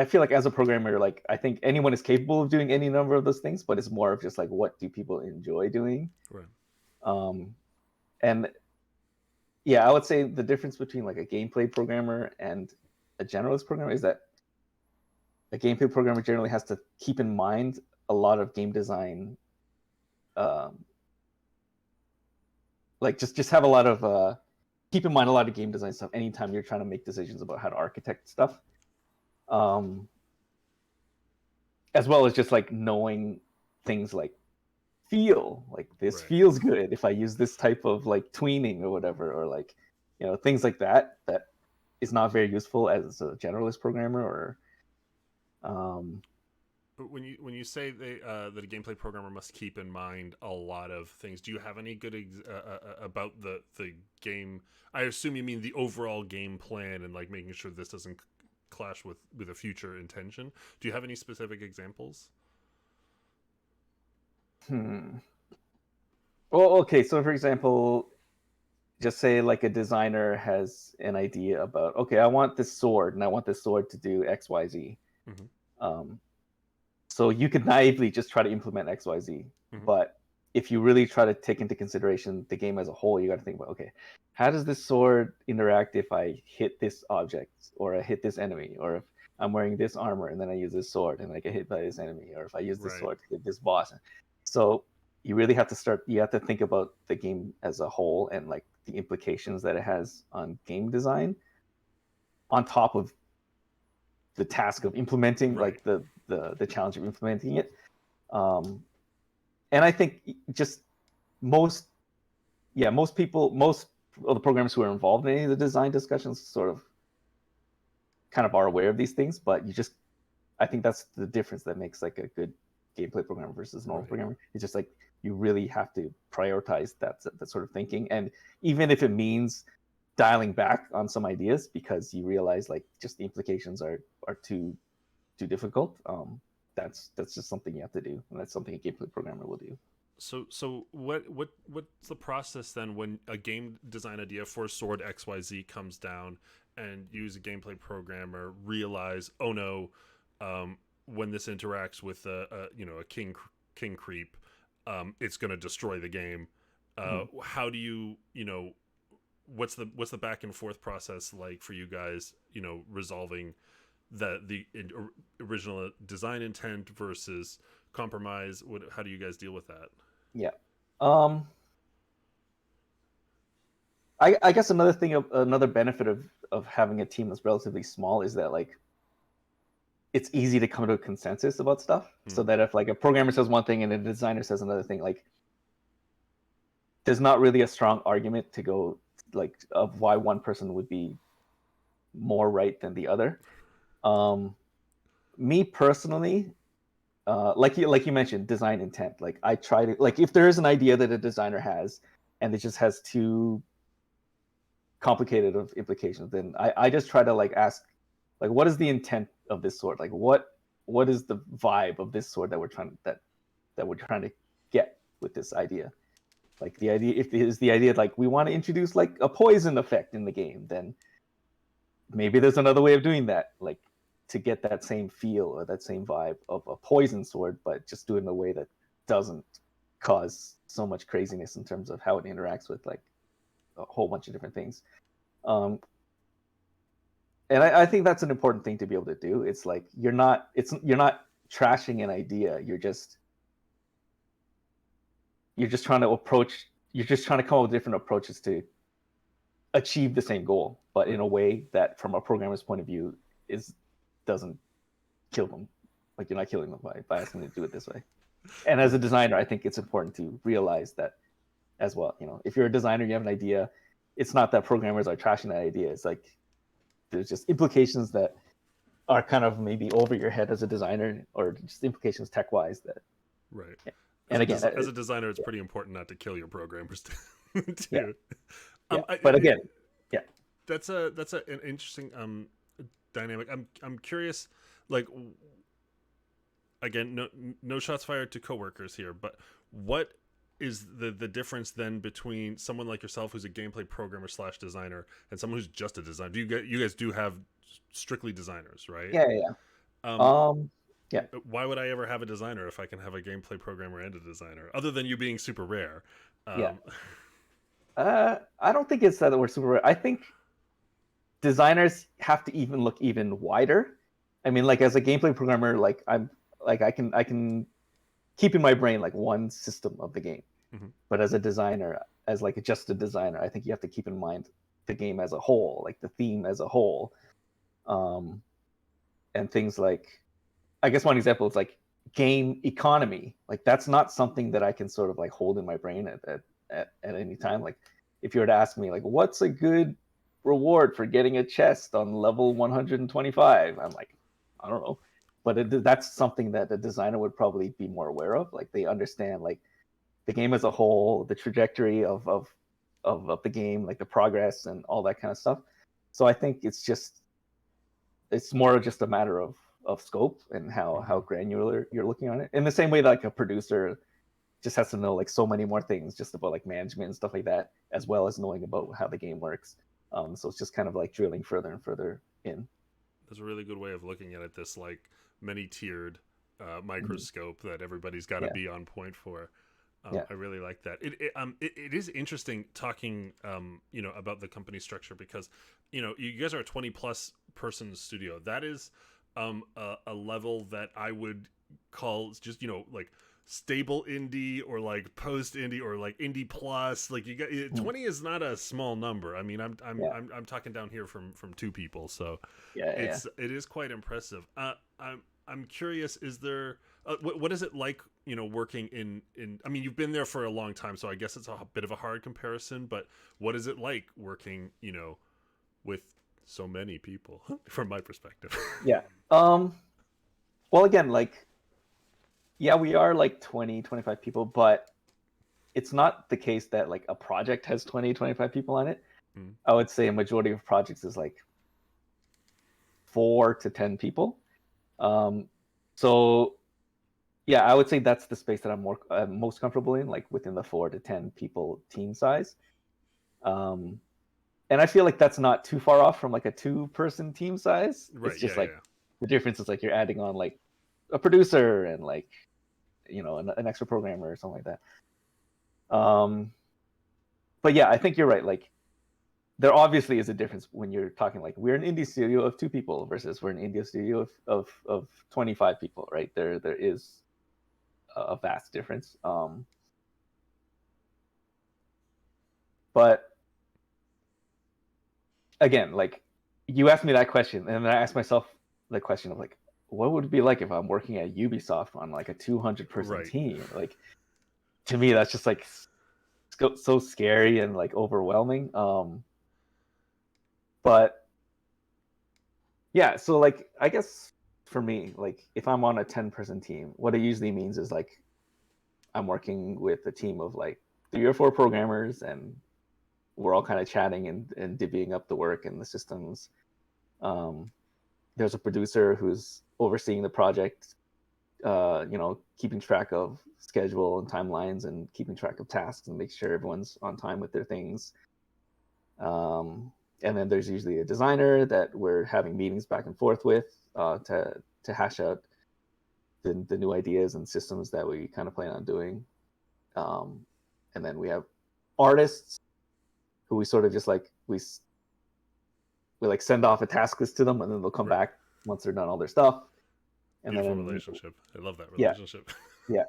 Speaker 2: feel like as a programmer, like I think anyone is capable of doing any number of those things, but it's more of just like what do people enjoy doing.
Speaker 1: Right.
Speaker 2: And yeah, I would say the difference between like a gameplay programmer and a generalist programmer is that a gameplay programmer generally has to keep in mind a lot of game design, like just have a lot of keep in mind a lot of game design stuff anytime you're trying to make decisions about how to architect stuff, as well as just like knowing things like feel like this
Speaker 1: Right.
Speaker 2: feels good if I use this type of like tweening or whatever, or like, you know, things like that is not very useful as a generalist programmer. Or
Speaker 1: But when you say that a gameplay programmer must keep in mind a lot of things, do you have any good about the game? I assume you mean the overall game plan and like making sure this doesn't clash with a future intention. Do you have any specific examples?
Speaker 2: Well, okay, so for example, just say like a designer has an idea about, okay, I want this sword and I want this sword to do XYZ.
Speaker 1: Mm-hmm.
Speaker 2: So you could naively just try to implement XYZ.
Speaker 1: Mm-hmm.
Speaker 2: But if you really try to take into consideration the game as a whole, you got to think about, okay, how does this sword interact if I hit this object, or I hit this enemy, or if I'm wearing this armor and then I use this sword and I get hit by this enemy, or if I use this
Speaker 1: Right.
Speaker 2: sword to hit this boss. So you really have to think about the game as a whole and like the implications that it has on game design, on top of the task of implementing,
Speaker 1: Right.
Speaker 2: like the challenge of implementing it. And I think just most people, most of the programmers who are involved in any of the design discussions sort of kind of are aware of these things, but I think that's the difference that makes like a good gameplay programmer versus normal programmer. It's just like you really have to prioritize that sort of thinking, and even if it means dialing back on some ideas because you realize like just the implications are too difficult, that's just something you have to do, and that's something a gameplay programmer will do.
Speaker 1: So what's the process then when a game design idea for Sword XYZ comes down and you as a gameplay programmer realize, oh no, when this interacts with a king creep, it's going to destroy the game. How do you what's the back and forth process like for you guys, resolving the original design intent versus compromise? How do you guys deal with that?
Speaker 2: Yeah. I guess another benefit of having a team that's relatively small is that like it's easy to come to a consensus about stuff. So that if like a programmer says one thing and a designer says another thing, like there's not really a strong argument to go like of why one person would be more right than the other. Me personally, like you mentioned, design intent. Like I try to, like, if there is an idea that a designer has and it just has too complicated of implications, then I just try to like ask, like, what is the intent of this sword? Like what is the vibe of this sword that we're trying to get with this idea? Like the idea, if it is the idea like we want to introduce like a poison effect in the game, then maybe there's another way of doing that, like to get that same feel or that same vibe of a poison sword, but just do it in a way that doesn't cause so much craziness in terms of how it interacts with like a whole bunch of different things. And I think that's an important thing to be able to do. It's like you're not trashing an idea. You're just trying to come up with different approaches to achieve the same goal, but in a way that, from a programmer's point of view, doesn't kill them. Like you're not killing them by asking them to do it this way. And as a designer, I think it's important to realize that as well. If you're a designer, you have an idea. It's not that programmers are trashing that idea. It's like there's just implications that are kind of maybe over your head as a designer, or just implications tech-wise that.
Speaker 1: Right.
Speaker 2: And again,
Speaker 1: as a designer, it's pretty important not to kill your programmers too.
Speaker 2: Yeah. But again,
Speaker 1: that's an interesting dynamic. I'm curious, like, again, no shots fired to coworkers here, but what is the difference then between someone like yourself who's a gameplay programmer / designer and someone who's just a designer? You guys do have strictly designers, right?
Speaker 2: Yeah.
Speaker 1: Why would I ever have a designer if I can have a gameplay programmer and a designer, other than you being super rare?
Speaker 2: I don't think it's that we're super rare. I think designers have to look even wider. I mean, like as a gameplay programmer, like I can keep in my brain like one system of the game.
Speaker 1: Mm-hmm.
Speaker 2: But as a designer, as like just a designer, I think you have to keep in mind the game as a whole, like the theme as a whole, and things like, I guess one example is like game economy. Like that's not something that I can sort of like hold in my brain at any time. Like if you were to ask me like what's a good reward for getting a chest on level 125, I'm like, I don't know. But that's something that the designer would probably be more aware of. Like they understand like the game as a whole, the trajectory of the game, like the progress and all that kind of stuff. So I think it's more just a matter of scope and how granular you're looking on it. In the same way that like a producer just has to know like so many more things just about like management and stuff like that, as well as knowing about how the game works. So it's just kind of like drilling further and further in.
Speaker 1: That's a really good way of looking at it. This like many tiered microscope that everybody's got to
Speaker 2: Yeah.
Speaker 1: be on point for.
Speaker 2: Yeah.
Speaker 1: I really like that. It is interesting talking, about the company structure because, you guys are a 20+ person studio. That is, a level that I would call just, like stable indie or like post indie or like indie plus. Like you got 20 is not a small number. I mean,
Speaker 2: Yeah.
Speaker 1: I'm talking down here from two people, so
Speaker 2: Yeah.
Speaker 1: it is quite impressive. I'm curious. Is there what is it like? Working in. I mean, you've been there for a long time, so I guess it's a bit of a hard comparison. But what is it like working? With so many people, from my perspective.
Speaker 2: Yeah. Well, again, like, yeah, we are like 20, 25 people, but it's not the case that like a project has 20, 25 people on it.
Speaker 1: Mm.
Speaker 2: I would say a majority of projects is like 4 to 10 people. So yeah, I would say that's the space that I'm most comfortable in, like within the 4 to 10 people team size. And I feel like that's not too far off from like a 2-person team size.
Speaker 1: Right.
Speaker 2: It's just
Speaker 1: Yeah.
Speaker 2: like the difference is like you're adding on like a producer and like an extra programmer or something like that. But yeah, I think you're right. Like there obviously is a difference when you're talking like we're an indie studio of 2 people versus we're an indie studio of 25 people, right? There is a vast difference. But again, like you asked me that question, and then I asked myself the question of like, what would it be like if I'm working at Ubisoft on like a 200-person
Speaker 1: Right.
Speaker 2: team? Like to me, that's just like so scary and like overwhelming. But yeah, so like I guess for me, like if I'm on a 10-person team, what it usually means is like I'm working with a team of like 3 or 4 programmers, and we're all kind of chatting and divvying up the work and the systems. There's a producer who's overseeing the project, keeping track of schedule and timelines and keeping track of tasks and make sure everyone's on time with their things. And then there's usually a designer that we're having meetings back and forth with to hash out the new ideas and systems that we kind of plan on doing. And then we have artists who we sort of just like we like send off a task list to them, and then they'll come
Speaker 1: Right.
Speaker 2: back once they're done all their stuff. And
Speaker 1: Beautiful
Speaker 2: then
Speaker 1: relationship. I love that
Speaker 2: yeah,
Speaker 1: relationship.
Speaker 2: yeah,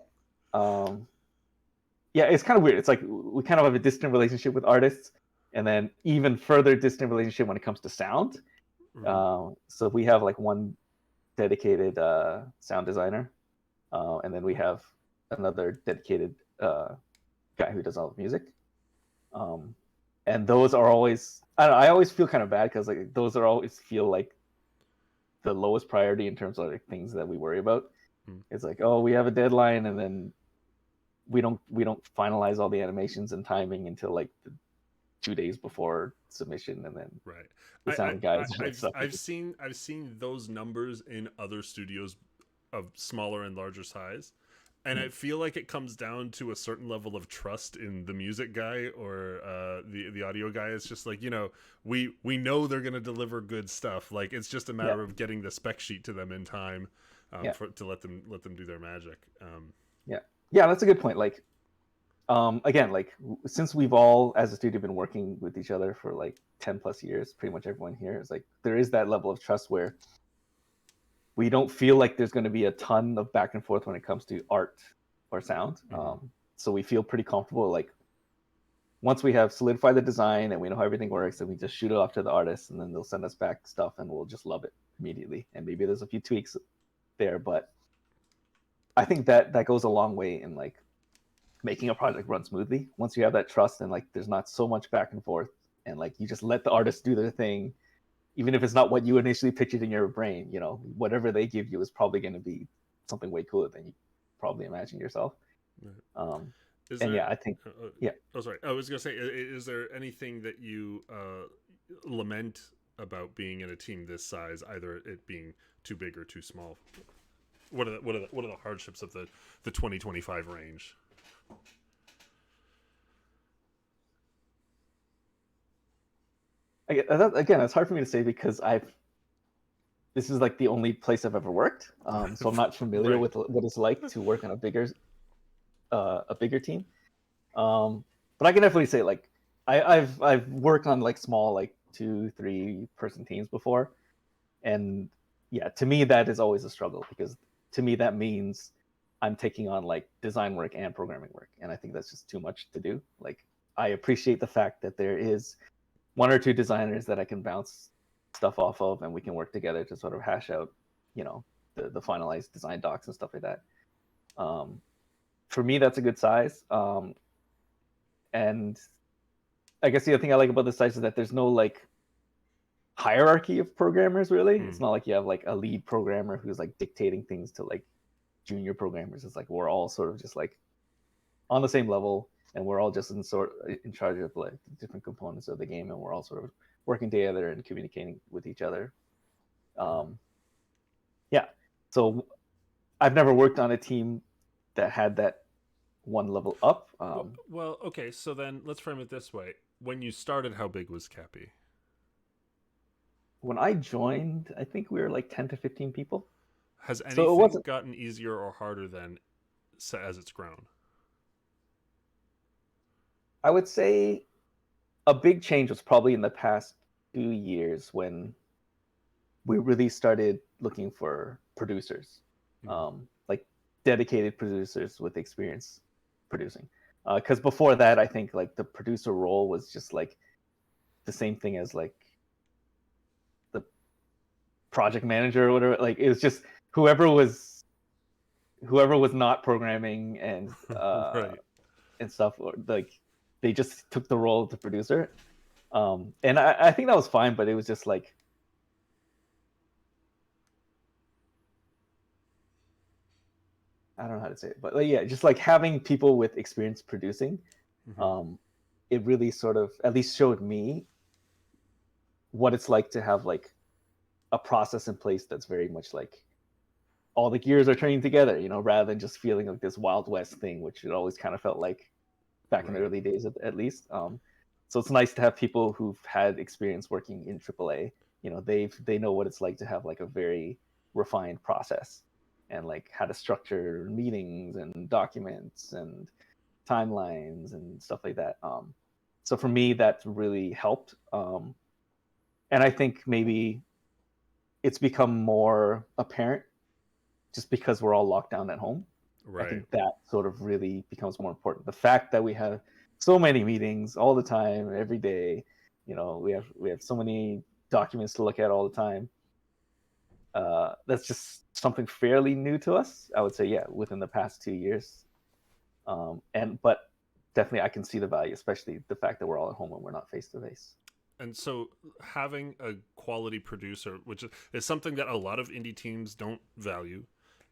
Speaker 2: yeah. It's kind of weird. It's like we kind of have a distant relationship with artists, and then even further distant relationship when it comes to sound. So we have like one dedicated sound designer, and then we have another dedicated guy who does all the music. And those are always I always feel kind of bad because like those are always feel like the lowest priority in terms of like things that we worry about. It's like, oh, we have a deadline, and then we don't finalize all the animations and timing until like 2 days before submission, and then
Speaker 1: Right.
Speaker 2: the sound guys like stuff.
Speaker 1: I've seen those numbers in other studios of smaller and larger size, and I feel like it comes down to a certain level of trust in the music guy or the audio guy. It's just like we know they're gonna deliver good stuff. Like it's just a matter of getting the spec sheet to them in time to let them do their magic.
Speaker 2: Yeah, that's a good point. Like again, like since we've all as a studio been working with each other for like 10+ years, pretty much everyone here is like there is that level of trust where we don't feel like there's going to be a ton of back and forth when it comes to art or sound.
Speaker 1: Mhm.
Speaker 2: So we feel pretty comfortable. Like once we have solidified the design and we know how everything works, then we just shoot it off to the artists, and then they'll send us back stuff, and we'll just love it immediately. And maybe there's a few tweaks there, but I think that goes a long way in like making a project run smoothly. Once you have that trust and like there's not so much back and forth, and like you just let the artists do their thing, even if it's not what you initially pictured in your brain. You know, whatever they give you is probably going to be something way cooler than you probably imagine yourself.
Speaker 1: Right.
Speaker 2: Um,
Speaker 1: Is
Speaker 2: and
Speaker 1: there?
Speaker 2: yeah, I think yeah.
Speaker 1: Oh, sorry. I was gonna say, is there anything that you lament about being in a team this size, either it being too big or too small? What are the hardships of the 2025 range?
Speaker 2: Again, it's hard for me to say because this is like the only place I've ever worked, so I'm not familiar
Speaker 1: Right.
Speaker 2: with what it's like to work on a bigger team. But I can definitely say like I've worked on like small like 2-3 person teams before, and yeah, to me that is always a struggle because to me that means I'm taking on like design work and programming work, and I think that's just too much to do. Like I appreciate the fact that there is one or two designers that I can bounce stuff off of, and we can work together to sort of hash out, you know, the finalized design docs and stuff like that. Um, for me, that's a good size. And I guess the other thing I like about this size is that there's no like hierarchy of programmers really. It's not like you have like a lead programmer who's like dictating things to like junior programmers. It's like we're all sort of just like on the same level, and we're all just in charge of like different components of the game, and we're all sort of working together and communicating with each other. Um, yeah. So I've never worked on a team that had that one level up.
Speaker 1: Well, okay. So then let's frame it this way: when you started, how big was Capy?
Speaker 2: When I joined, I think we were like 10 to 15 people.
Speaker 1: Has
Speaker 2: So it
Speaker 1: anything
Speaker 2: wasn't,
Speaker 1: gotten easier or harder than as it's grown?
Speaker 2: I would say a big change was probably in the past 2 years when we really started looking for producers,
Speaker 1: Mm.
Speaker 2: like dedicated producers with experience producing. Because before that, I think like the producer role was just like the same thing as like the project manager or whatever. Like it was just whoever was not programming
Speaker 1: Right.
Speaker 2: and stuff, or like they just took the role of the producer. And I think that was fine, but it was just like I don't know how to say it, but like, yeah, just like having people with experience producing,
Speaker 1: Mm-hmm.
Speaker 2: um, it really sort of at least showed me what it's like to have like a process in place that's very much like all the gears are turning together, you know, rather than just feeling like this Wild West thing, which it always kind of felt like back in the
Speaker 1: Right.
Speaker 2: early days at least. So it's nice to have people who've had experience working in AAA. You know, they know what it's like to have like a very refined process and like how to structure meetings and documents and timelines and stuff like that. So for me, that's really helped. And I think maybe it's become more apparent just because we're all locked down at home. I
Speaker 1: Right.
Speaker 2: think that sort of really becomes more important. The fact that we have so many meetings all the time, every day, you know, we have so many documents to look at all the time. That's just something fairly new to us. I would say, yeah, within the past 2 years. But definitely, I can see the value, especially the fact that we're all at home and we're not face to face.
Speaker 1: And so having a quality producer, which is something that a lot of indie teams don't value,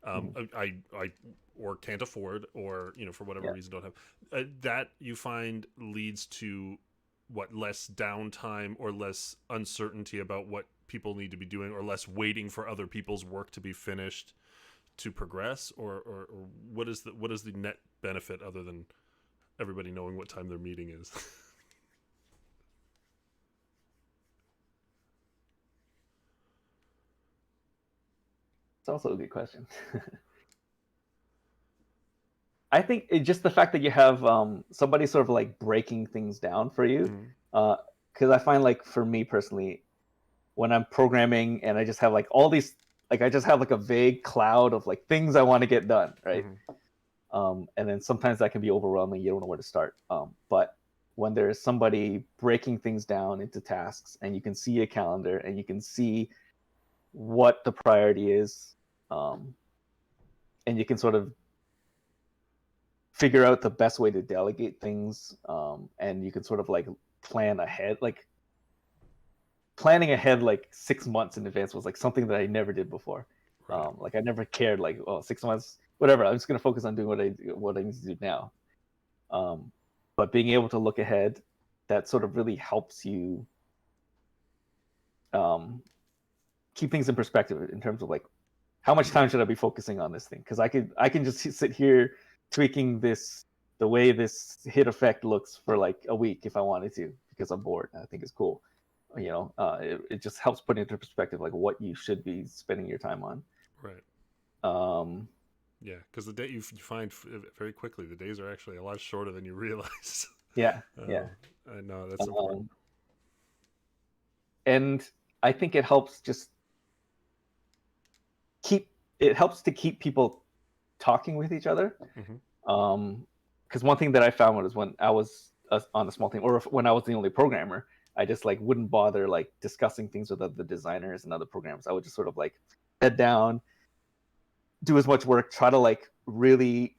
Speaker 2: Mhm.
Speaker 1: I or can't afford, or for whatever
Speaker 2: Yeah.
Speaker 1: reason don't have, that you find leads to what, less downtime or less uncertainty about what people need to be doing, or less waiting for other people's work to be finished to progress, or what is the net benefit other than everybody knowing what time their meeting is?
Speaker 2: It's also a good question. I think just the fact that you have somebody sort of like breaking things down for you,
Speaker 1: Mm-hmm.
Speaker 2: because I find like for me personally, when I'm programming and I just have like all these, like I just have like a vague cloud of like things I want to get done, right?
Speaker 1: Mm-hmm.
Speaker 2: And then sometimes that can be overwhelming. You don't know where to start. But when there's somebody breaking things down into tasks, and you can see a calendar, and you can see what the priority is, and you can sort of figure out the best way to delegate things, and you can sort of like plan ahead. Like planning ahead like 6 months in advance was like something that I never did before.
Speaker 1: Right.
Speaker 2: Like I never cared like, oh, 6 months, whatever. I'm just gonna focus on doing what I need to do now. But being able to look ahead, that sort of really helps you keep things in perspective in terms of like how much time should I be focusing on this thing? Because I can just sit here tweaking the way this hit effect looks for like a week if I wanted to, because I'm bored. I think it's cool. It just helps put into perspective like what you should be spending your time on.
Speaker 1: Right.
Speaker 2: Um,
Speaker 1: Yeah, because the day you find very quickly the days are actually a lot shorter than you realize.
Speaker 2: yeah, yeah.
Speaker 1: I know that's important.
Speaker 2: And I think it helps just to keep people talking with each other. Because one thing that I found was when I was on a small team, or when I was the only programmer, I just like wouldn't bother like discussing things with other designers and other programmers. I would just sort of like head down, do as much work, try to like really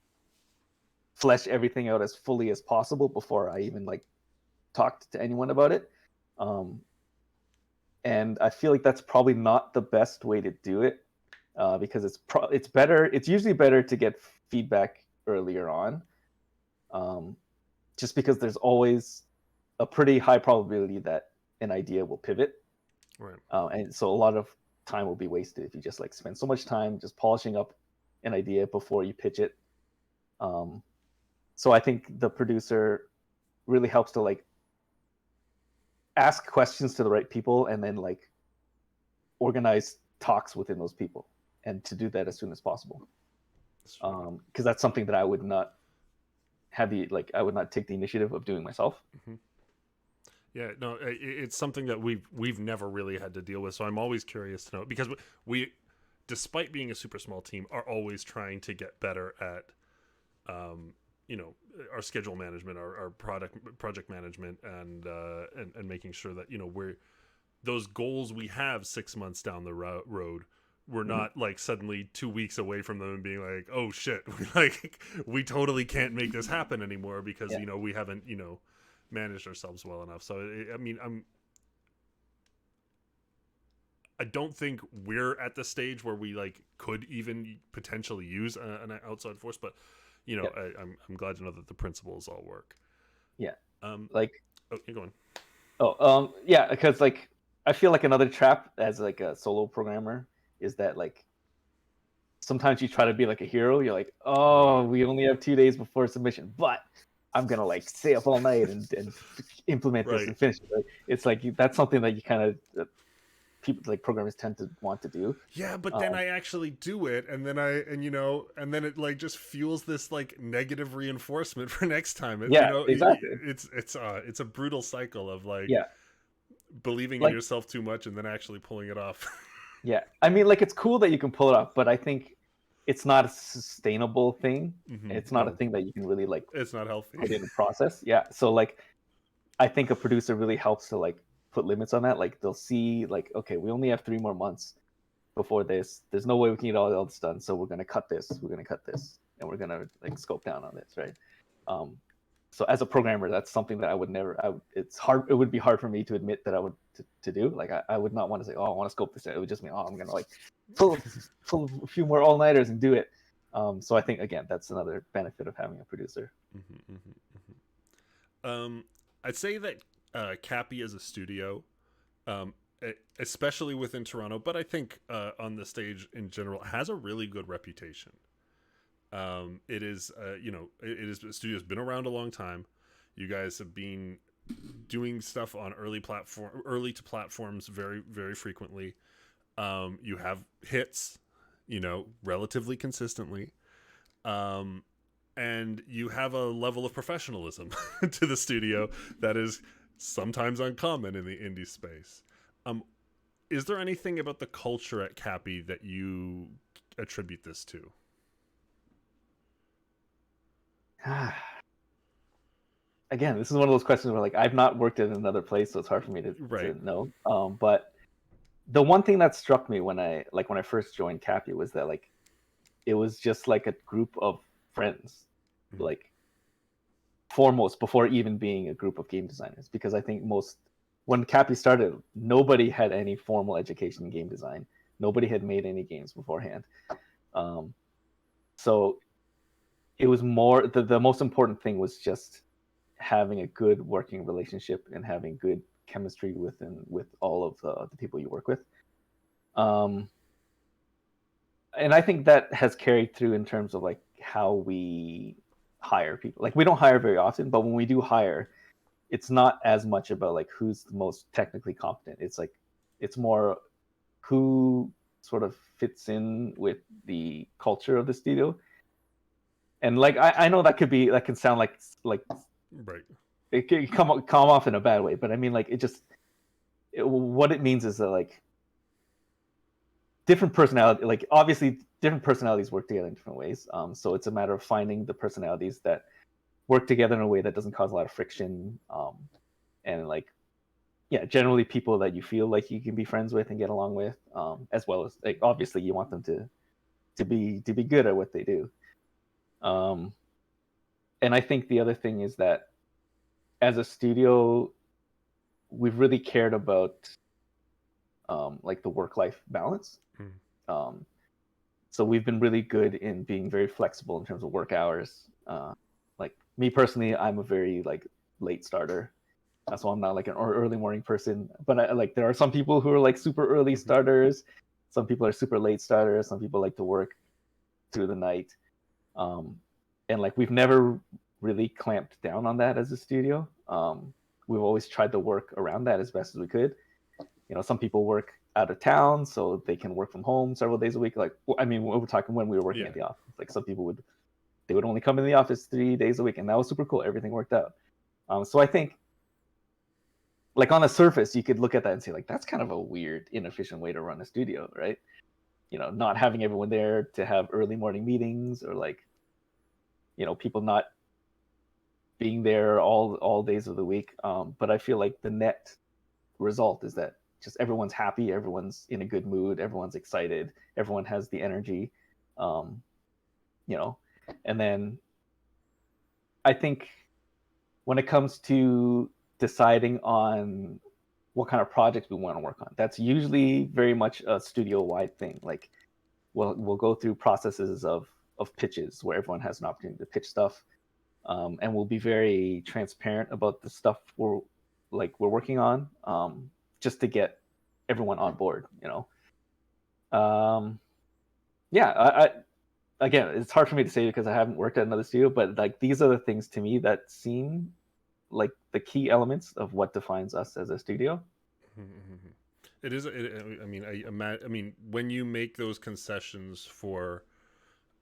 Speaker 2: flesh everything out as fully as possible before I even like talked to anyone about it. And I feel like that's probably not the best way to do it, because it's better. It's usually better to get feedback earlier on, just because there's always a pretty high probability that an idea will pivot.
Speaker 1: Right.
Speaker 2: And so a lot of time will be wasted if you just like spend so much time just polishing up an idea before you pitch it. So I think the producer really helps to like ask questions to the right people, and then like organize talks within those people, and to do that as soon as possible. Because that's something that I would not I would not take the initiative of doing myself.
Speaker 1: Mm-hmm. Yeah, no, it's something that we've never really had to deal with. So I'm always curious to know, because we, despite being a super small team, are always trying to get better at, our schedule management, our project management, and making sure that we're those goals we have 6 months down the road. We're not like suddenly 2 weeks away from them and being like, oh shit, we totally can't make this happen anymore because we haven't managed ourselves well enough. So I don't think we're at the stage where we like could even potentially use an outside force, but I'm glad to know that the principles all work.
Speaker 2: Yeah.
Speaker 1: Like, oh, you're going.
Speaker 2: Oh, yeah, because like I feel like another trap as like a solo programmer is that like sometimes you try to be like a hero. You're like, oh, we only have 2 days before submission, but I'm gonna like stay up all night and implement this and finish it. Right? It's like that's something that you kind of people like programmers tend to want to do.
Speaker 1: Yeah, but then I actually do it, and then and then it like just fuels this like negative reinforcement for next time.
Speaker 2: Exactly.
Speaker 1: It's a brutal cycle of like believing
Speaker 2: like,
Speaker 1: in yourself too much and then actually pulling it off.
Speaker 2: Yeah, I mean, like it's cool that you can pull it off, but I think it's not a sustainable thing. Mm-hmm. It's not a thing that you can really like.
Speaker 1: It's not healthy.
Speaker 2: Put in a process. Yeah, so like, I think a producer really helps to like put limits on that. Like they'll see like, okay, we only have 3 more months before this. There's no way we can get all this done, so we're gonna cut this. We're gonna cut this, and we're gonna like scope down on this, right? So as a programmer, that's something that I would never. It's hard. It would be hard for me to admit that I would to do. Like I would not want to say, oh, I want to scope this out. It would just mean, oh, I'm gonna like pull a few more all nighters and do it. So I think again, that's another benefit of having a producer.
Speaker 1: I'd say that Capy as a studio, especially within Toronto, but I think on the stage in general, has a really good reputation. It is, the studio's been around a long time. You guys have been doing stuff on early to platforms very, very frequently. You have hits, relatively consistently. And you have a level of professionalism to the studio that is sometimes uncommon in the indie space. Is there anything about the culture at Capy that you attribute this to?
Speaker 2: Again, this is one of those questions where like I've not worked in another place, so it's hard for me
Speaker 1: Right.
Speaker 2: to know. But the one thing that struck me when I first joined Capy was that like it was just like a group of friends,
Speaker 1: Mhm.
Speaker 2: like foremost before even being a group of game designers. Because I think when Capy started, nobody had any formal education in game design. Nobody had made any games beforehand. Um, so it was more the most important thing was just having a good working relationship and having good chemistry with all of the people you work with. Um, and I think that has carried through in terms of like how we hire people. Like we don't hire very often, but when we do hire, it's not as much about like who's the most technically competent. It's like it's more who sort of fits in with the culture of the studio. And like I know that can sound like
Speaker 1: Right.
Speaker 2: it can come off in a bad way, but I mean like what it means is that like different personality, like obviously different personalities work together in different ways. So it's a matter of finding the personalities that work together in a way that doesn't cause a lot of friction. And like, yeah, generally people that you feel like you can be friends with and get along with, as well as like obviously you want them to be good at what they do. Um, and I think the other thing is that as a studio, we've really cared about like the work-life balance.
Speaker 1: Mhm.
Speaker 2: Um, so we've been really good in being very flexible in terms of work hours. Like me personally, I'm a very like late starter. So I'm not like an early morning person. But like there are some people who are like super early
Speaker 1: Mhm.
Speaker 2: starters. Some people are super late starters. Some people like to work through the night. Um, and like we've never really clamped down on that as a studio. We've always tried to work around that as best as we could. You know, some people work out of town, so they can work from home several days a week. Like, I mean, we're talking when we were working
Speaker 1: Yeah.
Speaker 2: at the office. Like, some people would only come in the office 3 days a week, and that was super cool. Everything worked out. So I think, like on the surface, you could look at that and say, like, that's kind of a weird, inefficient way to run a studio, right? You know, not having everyone there to have early morning meetings, or like, you know, people not being there all days of the week. But I feel like the net result is that just everyone's happy, everyone's in a good mood, everyone's excited, everyone has the energy, um, you know. And then I think when it comes to deciding on what kind of projects we want to work on, that's usually very much a studio-wide thing. Like we'll go through processes of pitches where everyone has an opportunity to pitch stuff, and we'll be very transparent about the stuff we're working on, just to get everyone on board. You know, yeah. Again, it's hard for me to say because I haven't worked at another studio, but like these are the things to me that seem like the key elements of what defines us as a studio.
Speaker 1: Mhm. It is. I mean, I mean, when you make those concessions for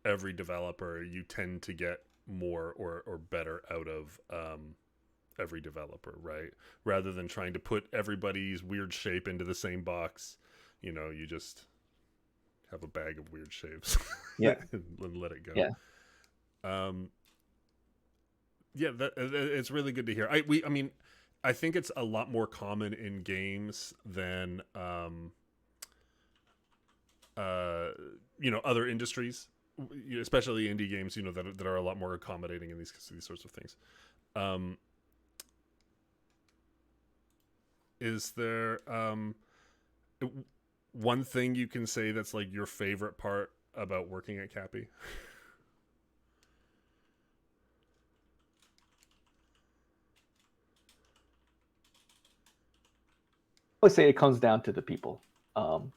Speaker 1: every developer, you tend to get more or better out of every developer, right? Rather than trying to put everybody's weird shape into the same box, you just have a bag of weird shapes
Speaker 2: Yeah,
Speaker 1: and let it go.
Speaker 2: yeah.
Speaker 1: Um, yeah, it's really good to hear. I mean, I think it's a lot more common in games than uh, other industries, especially indie games. That are a lot more accommodating in these sorts of things. Um, is there one thing you can say that's like your favorite part about working at Capy?
Speaker 2: I would say it comes down to the people. Um,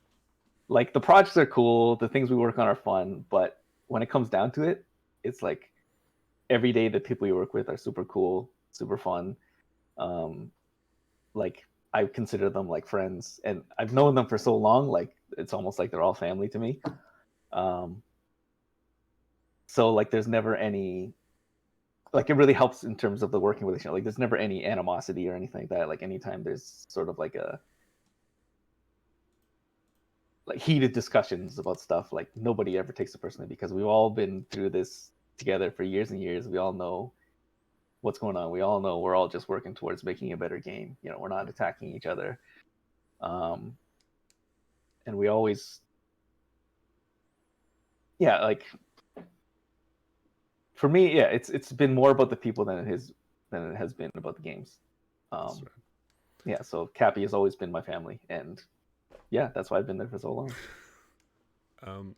Speaker 2: like the projects are cool, the things we work on are fun, but when it comes down to it, it's like every day the people you work with are super cool, super fun. Um, like I consider them like friends, and I've known them for so long, like it's almost like they're all family to me. Um, so like there's never any, like it really helps in terms of the working relationship. Like there's never any animosity or anything like that. Like anytime there's sort of like a like heated discussions about stuff, like nobody ever takes it personally because we've all been through this together for years and years. We all know what's going on. We all know we're all just working towards making a better game. You know, we're not attacking each other. And we always, yeah, like for me, yeah, it's been more about the people than it has been about the games.
Speaker 1: That's right.
Speaker 2: Yeah, so Capy has always been my family, and yeah, that's why I've been there for so long.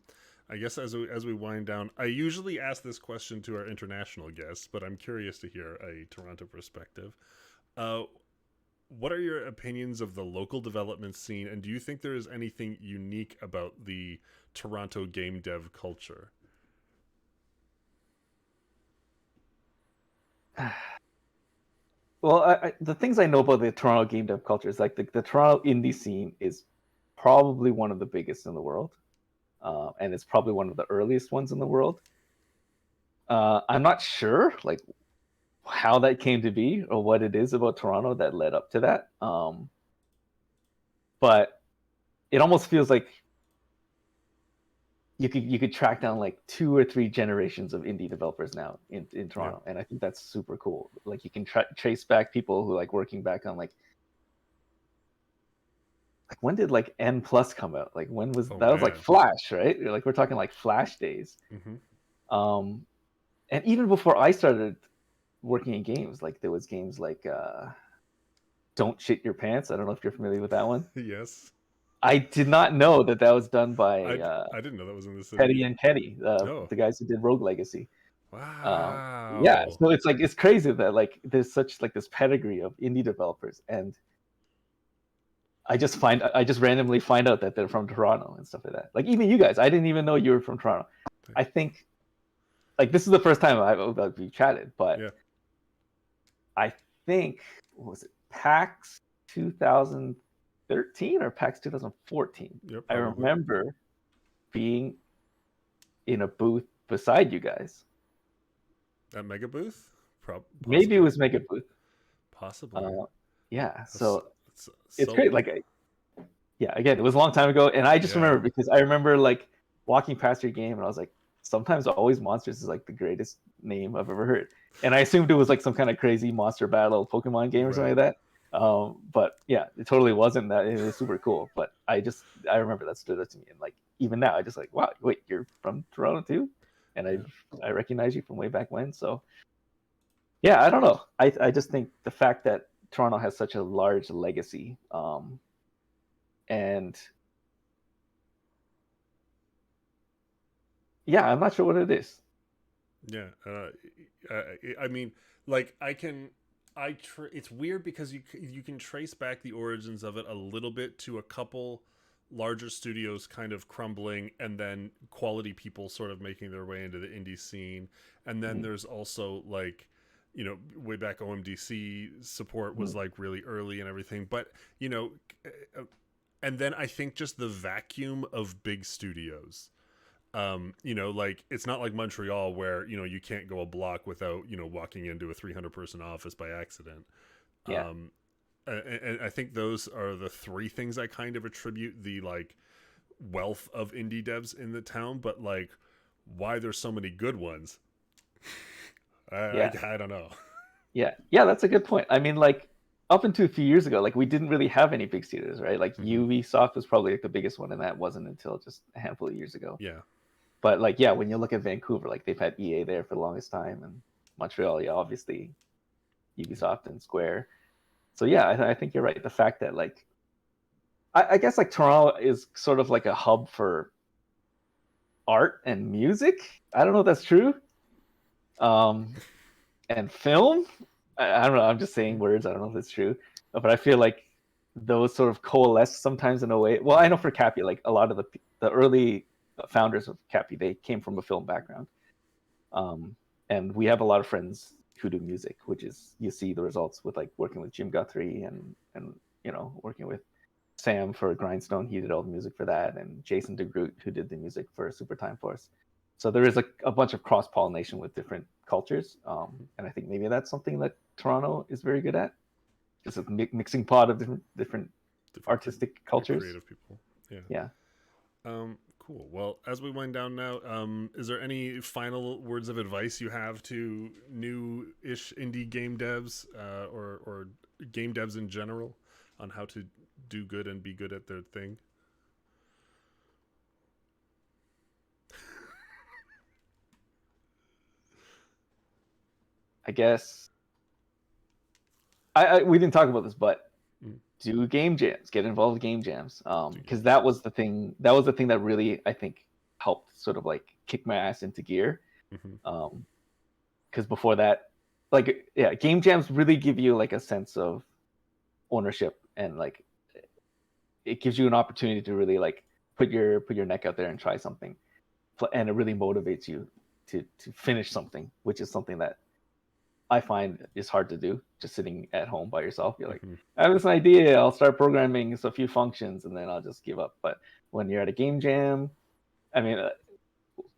Speaker 1: I guess as we wind down, I usually ask this question to our international guests, but I'm curious to hear a Toronto perspective. What are your opinions of the local development scene, and do you think there is anything unique about the Toronto game dev culture?
Speaker 2: Well, the things I know about the Toronto game dev culture is like the Toronto indie scene is probably one of the biggest in the world, and it's probably one of the earliest ones in the world. I'm not sure like how that came to be or what it is about Toronto that led up to that, but it almost feels like you could track down like 2 or 3 generations of indie developers now in Toronto, and I think that's super cool. Like you can trace back people who like working back on like when did like N plus come out? Like when was
Speaker 1: Oh
Speaker 2: that? Was like
Speaker 1: man.
Speaker 2: Flash, right? Like we're talking like Flash days.
Speaker 1: Mm-hmm.
Speaker 2: And even before I started working in games, like there was games like Don't Shit Your Pants. I don't know if you're familiar with that one.
Speaker 1: Yes.
Speaker 2: I did not know that was done
Speaker 1: I,
Speaker 2: by
Speaker 1: I didn't know that was in the
Speaker 2: Petty
Speaker 1: city.
Speaker 2: and Kenny,
Speaker 1: Oh.
Speaker 2: the guys who did Rogue Legacy. Yeah,
Speaker 1: Wow.
Speaker 2: so it's like it's crazy that like there's such like this pedigree of indie developers, and I just randomly find out that they're from Toronto and stuff like that. Like even you guys, I didn't even know you were from Toronto. I think like this is the first time we've chatted, but
Speaker 1: Yeah.
Speaker 2: I think what was it PAX 2013 or PAX 2014?
Speaker 1: Yeah,
Speaker 2: I
Speaker 1: probably.
Speaker 2: remember being in a booth beside you guys.
Speaker 1: At Mega Booth?
Speaker 2: Maybe it
Speaker 1: Possibly.
Speaker 2: was Mega Booth.
Speaker 1: Possibly.
Speaker 2: Yeah,
Speaker 1: That's,
Speaker 2: so
Speaker 1: that's
Speaker 2: it's
Speaker 1: so
Speaker 2: great. Like, yeah, again, it was a long time ago, and I just
Speaker 1: yeah.
Speaker 2: remember because I remember like walking past your game, and I was like, sometimes Always Monsters is like the greatest name I've ever heard, and I assumed it was like some kind of crazy monster battle Pokemon game or something
Speaker 1: Right.
Speaker 2: like that. But yeah, it totally wasn't that. It was super cool, but I remember that stood out to me, and like even now, I just like, wow, wait, you're from Toronto too, and
Speaker 1: Yeah.
Speaker 2: I recognize you from way back when. So yeah, I don't know. I just think the fact that Toronto has such a large legacy, and yeah, I'm not sure what it is.
Speaker 1: Yeah. I mean, like it's weird because you can trace back the origins of it a little bit to a couple larger studios kind of crumbling, and then quality people sort of making their way into the indie scene. And then
Speaker 2: Mm-hmm.
Speaker 1: there's also like, way back OMDC support was like really early and everything. But, and then I think just the vacuum of big studios. Like it's not like Montreal where, you can't go a block without, walking into a 300 person office by accident.
Speaker 2: Yeah,
Speaker 1: Um, and I think those are the three things I kind of attribute the like wealth of indie devs in the town, but like why there's so many good ones,
Speaker 2: yeah,
Speaker 1: I don't know.
Speaker 2: yeah. That's a good point. I mean, like up until a few years ago, like we didn't really have any big studios, right? Like
Speaker 1: Mm-hmm.
Speaker 2: Ubisoft was probably like the biggest one, and that wasn't until just a handful of years ago.
Speaker 1: Yeah.
Speaker 2: But like, yeah, when you look at Vancouver, like they've had EA there for the longest time, and Montreal, yeah, obviously Ubisoft and Square. So yeah, I think you're right. The fact that like, I guess like Toronto is sort of like a hub for art and music. I don't know if that's true. Um, and film. I don't know. I'm just saying words. I don't know if that's true, but I feel like those sort of coalesce sometimes in a way. Well, I know for Capy, like a lot of the early founders of Capy, they came from a film background, and we have a lot of friends who do music, which is you see the results with like working with Jim Guthrie and working with Sam for Grindstone. He did all the music for that, and Jason DeGroot, who did the music for Super Time Force. So there is a bunch of cross pollination with different cultures, and I think maybe that's something that Toronto is very good at, just a mixing pot of different
Speaker 1: Different
Speaker 2: artistic cultures.
Speaker 1: creative people. Yeah.
Speaker 2: Yeah.
Speaker 1: Cool. Well, as we wind down now, is there any final words of advice you have to new-ish indie game devs or game devs in general on how to do good and be good at their thing?
Speaker 2: I guess we didn't talk about this, but do game jams, get involved with game jams, because that was the thing. That was the thing that really, I think, helped sort of like kick my ass into gear. Because before that, like, yeah, game jams really give you like a sense of ownership, and like it gives you an opportunity to really like put your neck out there and try something, and it really motivates you to finish something, which is something that I find is hard to do just sitting at home by yourself. You're like, I have this idea, I'll start programming a few functions and then I'll just give up. But when you're at a game jam, I mean,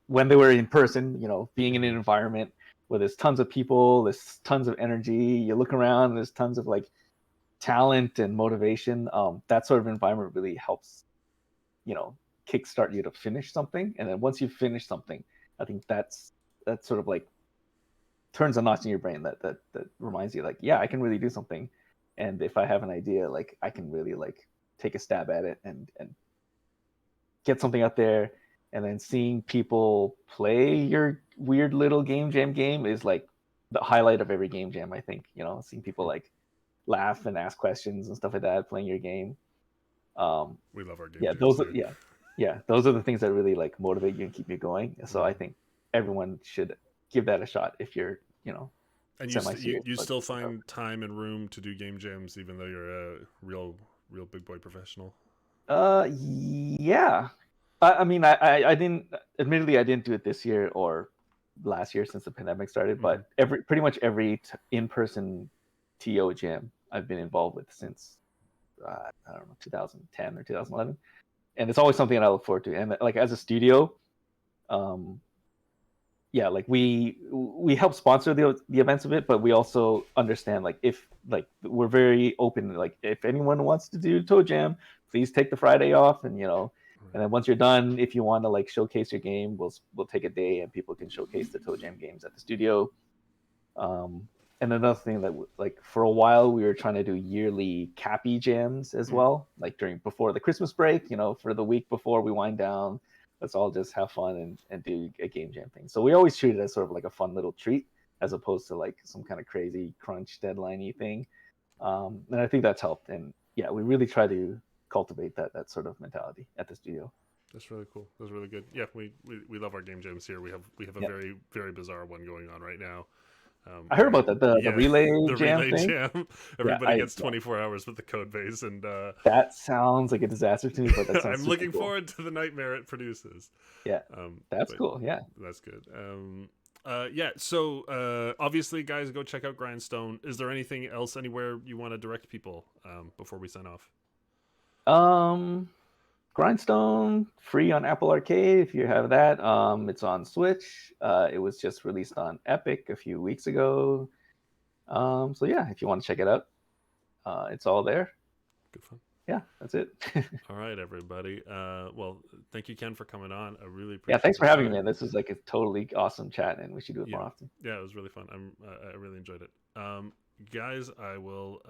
Speaker 2: when they were in person, you know, being in an environment where there's tons of people, there's tons of energy, you look around, there's tons of like talent and motivation. That sort of environment really helps, you know, kickstart you to finish something. And then once you finish something, I think that's sort of like turns a notch in your brain that reminds you like, yeah, I can really do something, and if I have an idea, like I can really like take a stab at it and get something out there. And then seeing people play your weird little game jam game is like the highlight of every game jam, I think. You know, seeing people like laugh and ask questions and stuff like that playing your game.
Speaker 1: We love our game
Speaker 2: yeah
Speaker 1: jams
Speaker 2: those
Speaker 1: here.
Speaker 2: are, yeah, those are the things that really like motivate you and keep you going. So I think everyone should give that a shot if you're, you know,
Speaker 1: and you still find time and room to do game jams even though you're a real big boy professional.
Speaker 2: Yeah, I mean, I didn't, admittedly I didn't do it this year or last year since the pandemic started, but pretty much every in-person TO jam I've been involved with since I don't know, 2010 or 2011, and it's always something that I look forward to. And like as a studio, yeah, like we help sponsor the events of it, but we also understand like if like we're very open, like if anyone wants to do Toe Jam, please take the Friday off, and you know, and then once you're done, if you want to like showcase your game, we'll take a day and people can showcase the Toe Jam games at the studio. And another thing that like for a while we were trying to do yearly Capy jams as well, like before the Christmas break, you know, for the week before we wind down, let's all just have fun and do a game jam thing. So we always treat it as sort of like a fun little treat as opposed to like some kind of crazy crunch deadline-y thing. And I think that's helped. And yeah, we really try to cultivate that sort of mentality at the studio.
Speaker 1: That's really cool. That's really good. Yeah, we love our game jams here. We have a very, very bizarre one going on right now.
Speaker 2: I heard about that, the relay jam
Speaker 1: relay
Speaker 2: thing.
Speaker 1: jam. Everybody gets 24 hours with the code base, and
Speaker 2: that sounds like a disaster to me, but that sounds
Speaker 1: I'm looking
Speaker 2: cool.
Speaker 1: forward to the nightmare it produces.
Speaker 2: Yeah, that's cool. Yeah,
Speaker 1: that's good. Yeah, so obviously, guys, go check out Grindstone. Is there anything else anywhere you want to direct people before we sign off?
Speaker 2: Grindstone free on Apple Arcade if you have that. It's on Switch. It was just released on Epic a few weeks ago. So yeah, if you want to check it out, it's all there.
Speaker 1: Good fun.
Speaker 2: Yeah, that's it.
Speaker 1: All right, everybody. Well, thank you, Ken, for coming on. I really appreciate it.
Speaker 2: Yeah, thanks for having me, man. This was like a totally awesome chat, and we should do it more often.
Speaker 1: Yeah, it was really fun. I really enjoyed it. Guys, I will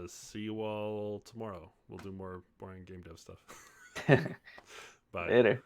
Speaker 1: see you all tomorrow. We'll do more boring game dev stuff. Bye.
Speaker 2: Later.